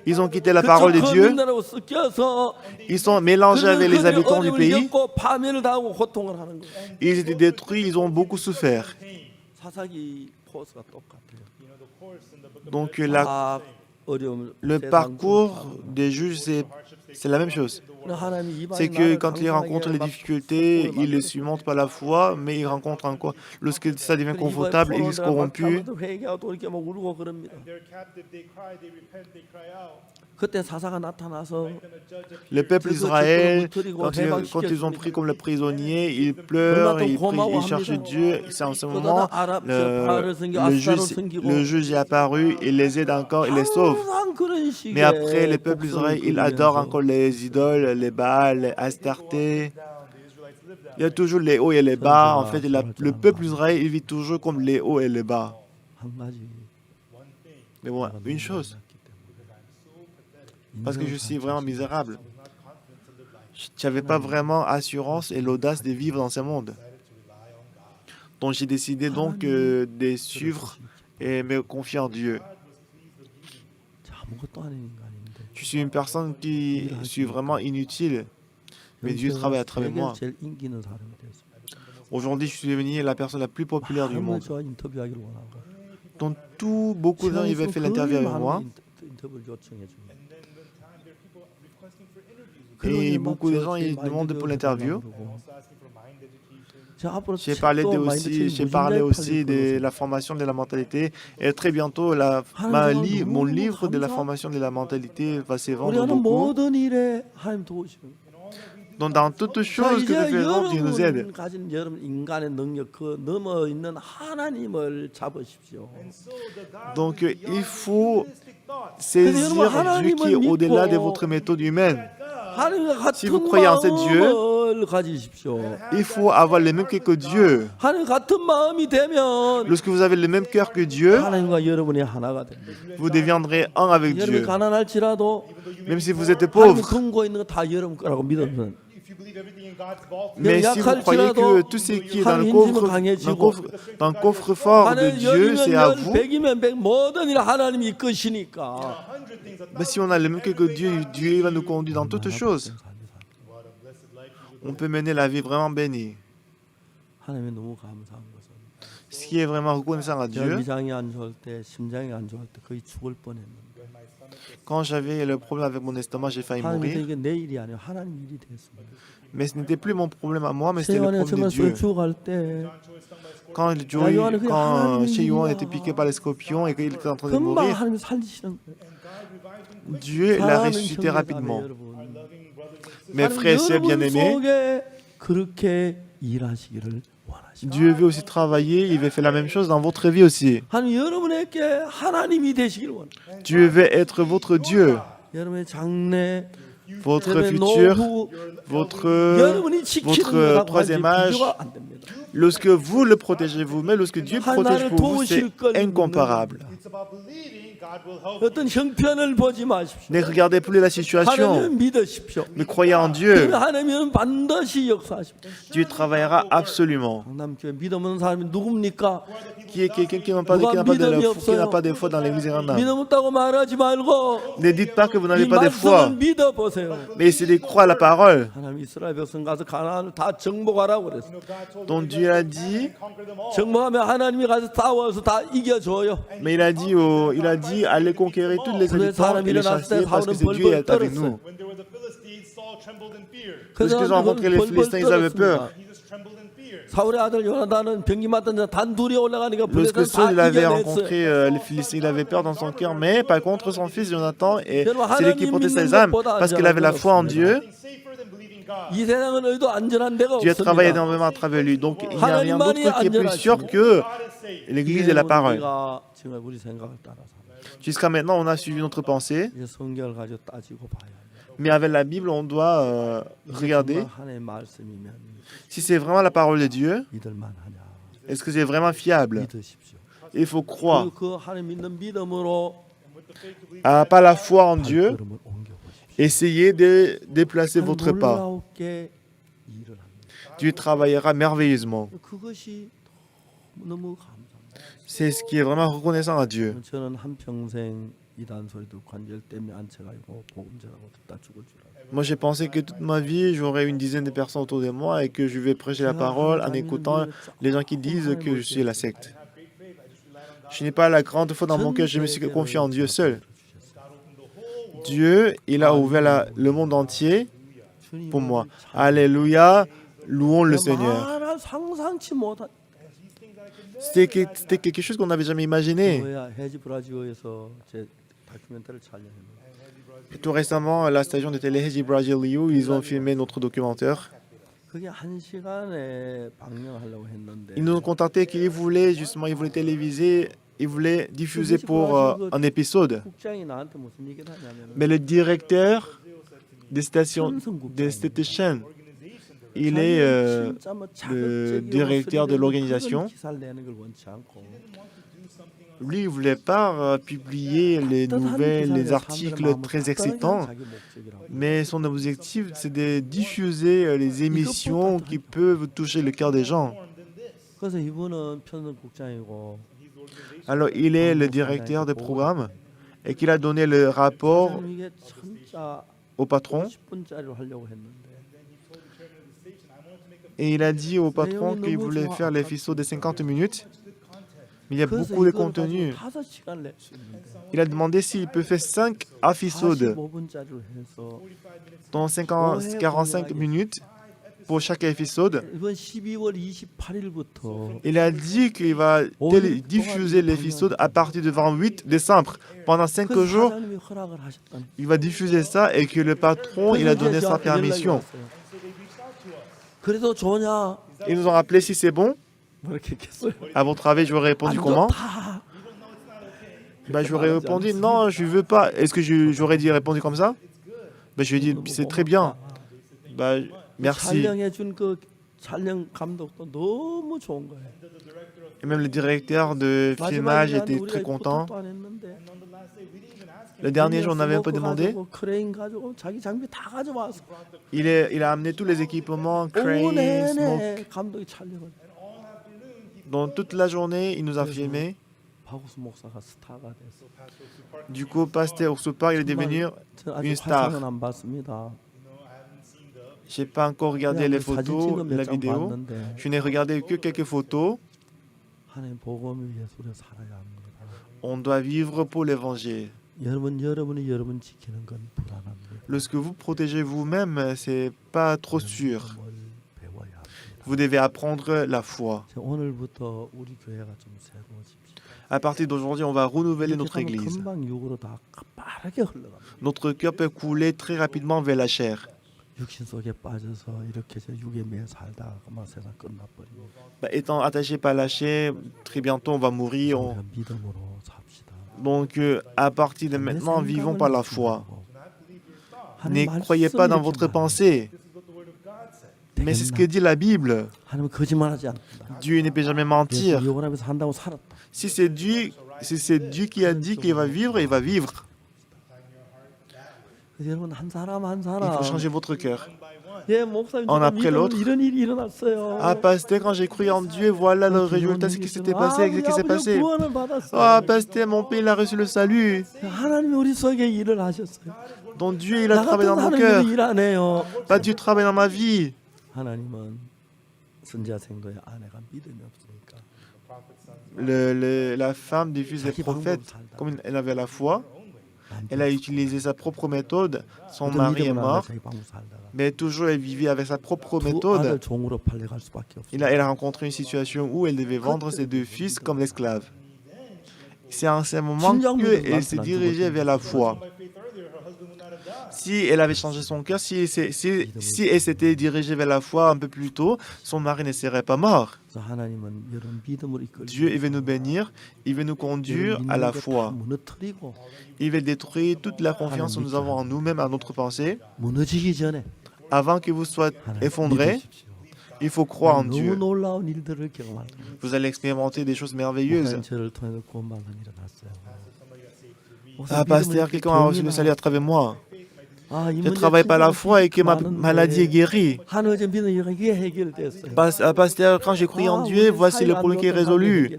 ils ont quitté la parole de Dieu. Ils sont mélangés avec les habitants du pays. Ils étaient détruits, ils ont beaucoup souffert. 사사기 포스가 똑같아요. Donc 다 어려움, le parcours des juges, c'est la même chose. C'est que quand ils rencontrent les difficultés, ils les surmontent par la foi, mais ils rencontrent encore. Lorsque ça devient confortable, ils sont corrompus. 그때 사사가 나타나서 Le peuple d'Israël, quand ils ont pris comme le prisonnier, ils pleurent, ils cherchent Dieu. C'est en ce moment le juge est apparu, il les aide encore, il les sauve. Mais après, le peuple d'Israël, il adore encore les idoles, les Baals, les Astartés. Il y a toujours les hauts et les bas. En fait, le peuple d'Israël, il vit toujours comme les hauts et les bas. Mais bon, une chose. Parce que je suis vraiment misérable. Je n'avais pas vraiment assurance et l'audace de vivre dans ce monde. Donc j'ai décidé donc de suivre et me confier en Dieu. Je suis une personne qui suis vraiment inutile, mais Dieu travaille à travers moi. Aujourd'hui, je suis devenu la personne la plus populaire du monde. Donc beaucoup de gens ils veulent faire l'interview avec moi. Et beaucoup de gens ils demandent pour l'interview. J'ai parlé aussi de la formation de la mentalité. Et très bientôt, mon livre de la formation de la mentalité va se vendre beaucoup. Donc dans toutes choses que nous faisons, Dieu nous aide. Donc il faut saisir Dieu qui est au-delà de votre méthode humaine. Si vous croyez en ce Dieu, il faut avoir le même cœur que Dieu. Lorsque vous avez le même cœur que Dieu, vous deviendrez un avec Dieu. Même si vous êtes pauvre. Mais si vous croyez que tout ce qui est dans le coffre-fort de Dieu, c'est à vous. Mais si on a le même que Dieu, Dieu va nous conduire dans toutes choses. On peut mener la vie vraiment bénie. Ce qui est vraiment reconnaissant à Dieu. Quand j'avais le problème avec mon estomac, j'ai failli mourir. Mais ce n'était plus mon problème à moi, mais c'était le problème de Dieu. Quand Cheyuan était piqué par les scorpions et qu'il était en train de mourir, Dieu l'a ressuscité rapidement. Mes frères et sœurs bien-aimés, Dieu veut aussi travailler, il veut faire la même chose dans votre vie aussi. Dieu veut être votre Dieu, votre futur, votre troisième âge. Lorsque vous le protégez vous-même, lorsque Dieu protège pour vous, c'est incomparable. Ne regardez plus la situation, mais croyez en Dieu. Dieu travaillera absolument. Qui est quelqu'un qui n'a pas de foi dans l'église irlandaise? Ne dites pas que vous n'avez pas de foi, mais essayez de croire la parole. Donc Dieu a dit, mais il a dit dit allez conquérir tous les 그래서 habitants 사람이 et les 일어났을 chasser 때 parce que 사울은 c'est Dieu est 벌벌 avec nous. 떨었어요. When there were the Philistines, Saul trembled in fear. Lorsqu'ils ont rencontré les Philistins, ils avaient peur. He just trembled in fear. 사울의 아들 요나단은 병기 맞던 자 단 둘이 올라가니까 Lorsque 블레셋은 다 Saul il avait 이겨냈어요. rencontré les Philistins, il avait peur dans son cœur, mais par contre son fils Jonathan, et c'est lui qui 하나님 portait 믿는 ses âmes 것보다 parce qu'il avait la foi en Dieu. Nothing safer than believing God. 이 세상은 어디도 안전한 데가 Dieu travaille 없습니다. énormément à travers lui. Donc il n'y a rien d'autre qui est plus sûr que God is safe. l'Église et la parole. 우리가 지금 우리 생각을 따라서 Jusqu'à maintenant, on a suivi notre pensée, 이제 성경을 가지고 따지고 봐야 돼요. mais avec la Bible, on doit regarder 정말 하나님의 말씀이면 si c'est vraiment la parole de Dieu. 믿을만 하냐. Est-ce que c'est vraiment fiable? 믿으십시오. Il faut croire. 그 하나님 믿는 믿음으로 Pas la foi en Dieu, 발걸음을 옮겨보십시오. essayez de déplacer votre pas. 놀랍게 일을 합니다. Dieu travaillera merveilleusement. 그것이 너무 감사합니다. C'est ce qui est vraiment reconnaissant à Dieu. 저는 한 평생 이단 소리 듣고 관절 때문에 안쳐가지고 복음 전하고 듣다 죽을 줄 알아요. Moi, j'ai pensé que toute ma vie, j'aurais une dizaine de personnes autour de moi et que je vais prêcher la parole en écoutant les gens qui disent que je suis la secte. Je n'ai pas la grande foi dans mon cœur, je me suis confié en Dieu seul. Dieu, il a ouvert le monde entier pour moi. Alléluia, louons le Seigneur. 말할 상상치 못한 C'était quelque chose qu'on n'avait jamais imaginé. 뭐야 해지 브라지오에서 제 다큐멘터리를 촬영했는데 Tout récemment, la station de télé Heji Braziliu, ils ont filmé notre documentaire. 그게 1시간에 방영하려고 했는데 Ils nous ont contacté qu'ils voulaient justement, ils voulaient téléviser, ils voulaient diffuser pour un épisode. 국장이 나한테 무슨 얘기를 하냐면 Mais le directeur des stations, de cette chaîne, il est le directeur de l'organisation. Lui, il ne voulait pas publier les nouvelles, les articles très excitants, mais son objectif, c'est de diffuser les émissions qui peuvent toucher le cœur des gens. 그래서 이분은 편성국장이고 Alors, il est le directeur des programmes et qu'il a donné le rapport 이게 진짜 au patron. 10분짜리로 하려고 했는데 Et il a dit au patron qu'il voulait faire les ficeaux de 50 minutes. Mais il y a 그래서 beaucoup de 이걸 가지고 contenu. 5시간 낼 수 있는데 Il a demandé s'il peut faire 5 épisodes 45분짜리로 해서 dans 45 minutes pour chaque épisode. 이번 12월 28일부터 Il a dit qu'il va diffuser l'épisode à partir du 28 décembre. Pendant 5 그 jours, 사장님이 허락을 하셨다는 il va diffuser ça et que le patron, il a donné sa permission. 그래도 좋냐? Ils nous ont rappelé si c'est bon. 뭐 이렇게 했겠어요? À votre avis, j'aurais répondu 안 comment? 좋다. J'aurais répondu non, je veux pas. Est-ce que j'aurais dit répondu comme ça? Je lui ai dit c'est très bien. Merci. 촬영해 준 그 촬영 감독도 너무 좋은 거예요. Et même le directeur de filmage était très content. 부탁도 안 했는데 Le dernier jour, on avait un peu demandé. 가지고, 크레인 가지고 자기 장비 다 가져와서 Il a amené tous les équipements, 오후 cranes, smoke. 내내 감독이 촬영을. Dans toute la journée, il nous a filmé. 바구스 목사가 스타가 됐어. Du coup, Pasteur Ousoupa, il est devenu 저 아직 une star. 화상은 안 봤습니다. Je n'ai pas encore regardé les 사진 photos, 찍은 la 몇장 vidéo. 봤는데 Je n'ai regardé que quelques photos. 하나님 복음을 위해서 우리가 살아야 합니다. On doit vivre pour l'évangile. 여러분이 여러분 지키는 건 불안합니다. Lorsque vous protégez vous-même, c'est pas trop sûr. 복음을 배워야 합니다. Vous devez apprendre la foi. 오늘부터 우리 교회가 좀 새로워집시다. À partir d'aujourd'hui, on va renouveler notre 이렇게 하면 église. 금방 육으로 다 빠르게 흘러갑니다. Notre cœur peut couler très rapidement vers la chair. 육신 속에 빠져서 이렇게 저 육에 매여 살다가 그만 세상 끝나버리고 Étant attaché par la chair, très bientôt on va mourir. 우리가 믿음으로 삽시다. Donc, à partir de maintenant, vivons par la foi. Ne 하나님 croyez pas dans 말씀을 votre 이렇게 pensée. Mais c'est ce que dit la Bible. 하나님은 거짓말하지 않는다. Dieu ne peut jamais mentir. 요원하면서 한다고 살았다. Si c'est Dieu qui a dit qu'il va vivre, il va vivre. 그래서 여러분 한 사람 한 Il 사람 faut changer votre cœur. 예, 목사님 Un 제가 après 믿으면 l'autre. 이런 일이 일어났어요. Ah, pasteur, quand j'ai cru en Dieu, voilà le résultat, ce qui s'était passé, ce qui s'est passé. 구원을 받았어요. Ah, pasteur, mon père, il a reçu le salut. 하나님이 우리 속에 일을 하셨어요. Donc Dieu, il a 나 travaillé 같은 dans mon cœur. 사람이 일 안 해요. Pas Dieu travaille dans ma vie. 하나님은 선지자 생도의 아내가 믿음이 없으니까 la femme du fils des prophètes, comme elle avait la foi, elle a utilisé sa propre méthode. Son mari est mort, mais toujours elle vivait avec sa propre méthode. Elle a rencontré une situation où elle devait vendre ses 2 fils comme esclaves. C'est à ce moment qu'elle s'est dirigée vers la foi. Si elle avait changé son cœur, si elle s'était dirigée vers la foi un peu plus tôt, son mari ne serait pas mort. Dieu il veut nous bénir, il veut nous conduire à la foi. Il veut détruire toute la confiance que nous avons en nous-mêmes, en notre pensée. Avant que vous soyez effondrés, il faut croire en Dieu. Vous allez expérimenter des choses merveilleuses. Ah, pasteur, quelqu'un a reçu le salut à travers moi. Je ne travaille pas la foi et que ma maladie est guérie. Pasteur, quand j'ai cru en Dieu, voici le problème qui est résolu.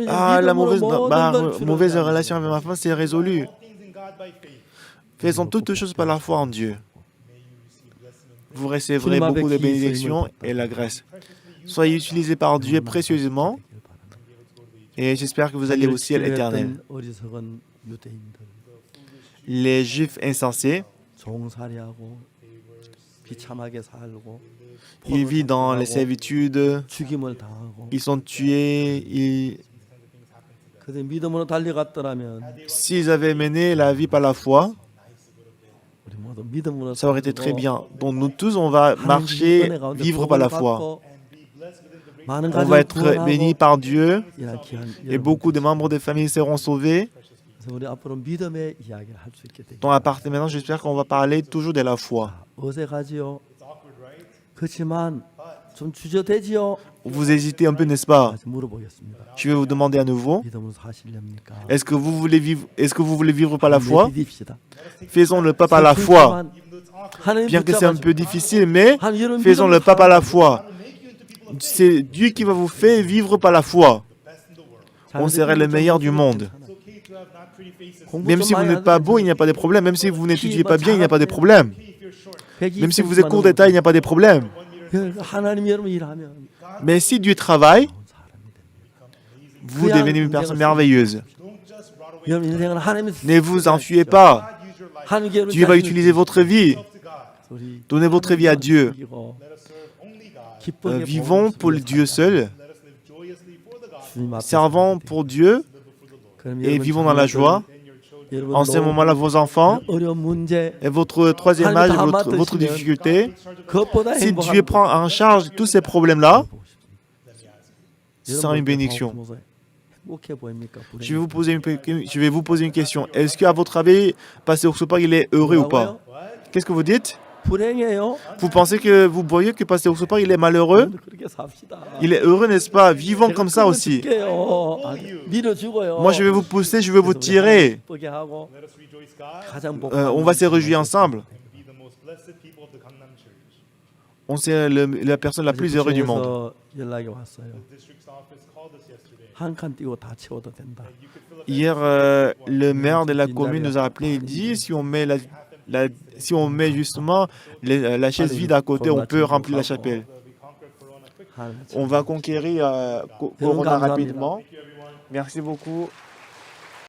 Ah, la mauvaise relation avec ma femme, c'est résolu. Faisons toutes choses par la foi en Dieu. Vous recevrez beaucoup de bénédictions et la grâce. Soyez utilisés par Dieu précieusement. Et j'espère que vous allez au ciel éternel. Les Juifs insensés, ils vivent dans les servitudes, ils sont tués. S'ils avaient mené la vie par la foi, ça aurait été très bien. Donc nous tous, on va marcher, vivre par la foi. On va être bénis par Dieu et beaucoup de membres de famille seront sauvés. Donc à partir de maintenant, j'espère qu'on va parler toujours de la foi. Vous hésitez un peu, n'est-ce pas? Je vais vous demander à nouveau. Est-ce que vous voulez vivre par la foi? Faisons le pas par la foi. Bien que c'est un peu difficile, mais faisons le pas par la foi. C'est Dieu qui va vous faire vivre par la foi. On serait le meilleur du monde. Même si vous n'êtes pas beau, il n'y a pas de problème. Même si vous n'étudiez pas bien, il n'y a pas de problème. Même si vous êtes court d'état, il n'y a pas de problème. Mais si Dieu travaille, vous devenez une personne merveilleuse. Ne vous enfuyez pas. Dieu va utiliser votre vie. Donnez votre vie à Dieu. Vivons pour Dieu seul. Servons pour Dieu et vivons dans la joie. En ce moment-là, vos enfants et votre troisième âge, votre difficulté, si Dieu prend en charge tous ces problèmes-là, ce sera une bénédiction. Je vais vous poser une question. Est-ce qu'à votre avis, Pasteur Oxopa, il est heureux ou pas? Qu'est-ce que vous dites? Vous pensez que vous voyez que Pasteur Oxopa, il est malheureux? Il est heureux, n'est-ce pas? Vivons comme ça aussi. Moi, je vais vous pousser, je vais vous tirer. On va se réjouir ensemble. On est la personne la plus heureuse du monde. Hier, le maire de la commune nous a appelé. Il dit si on met justement la chaise vide à côté, on peut remplir la chapelle. On va conquérir Corona rapidement. Merci beaucoup.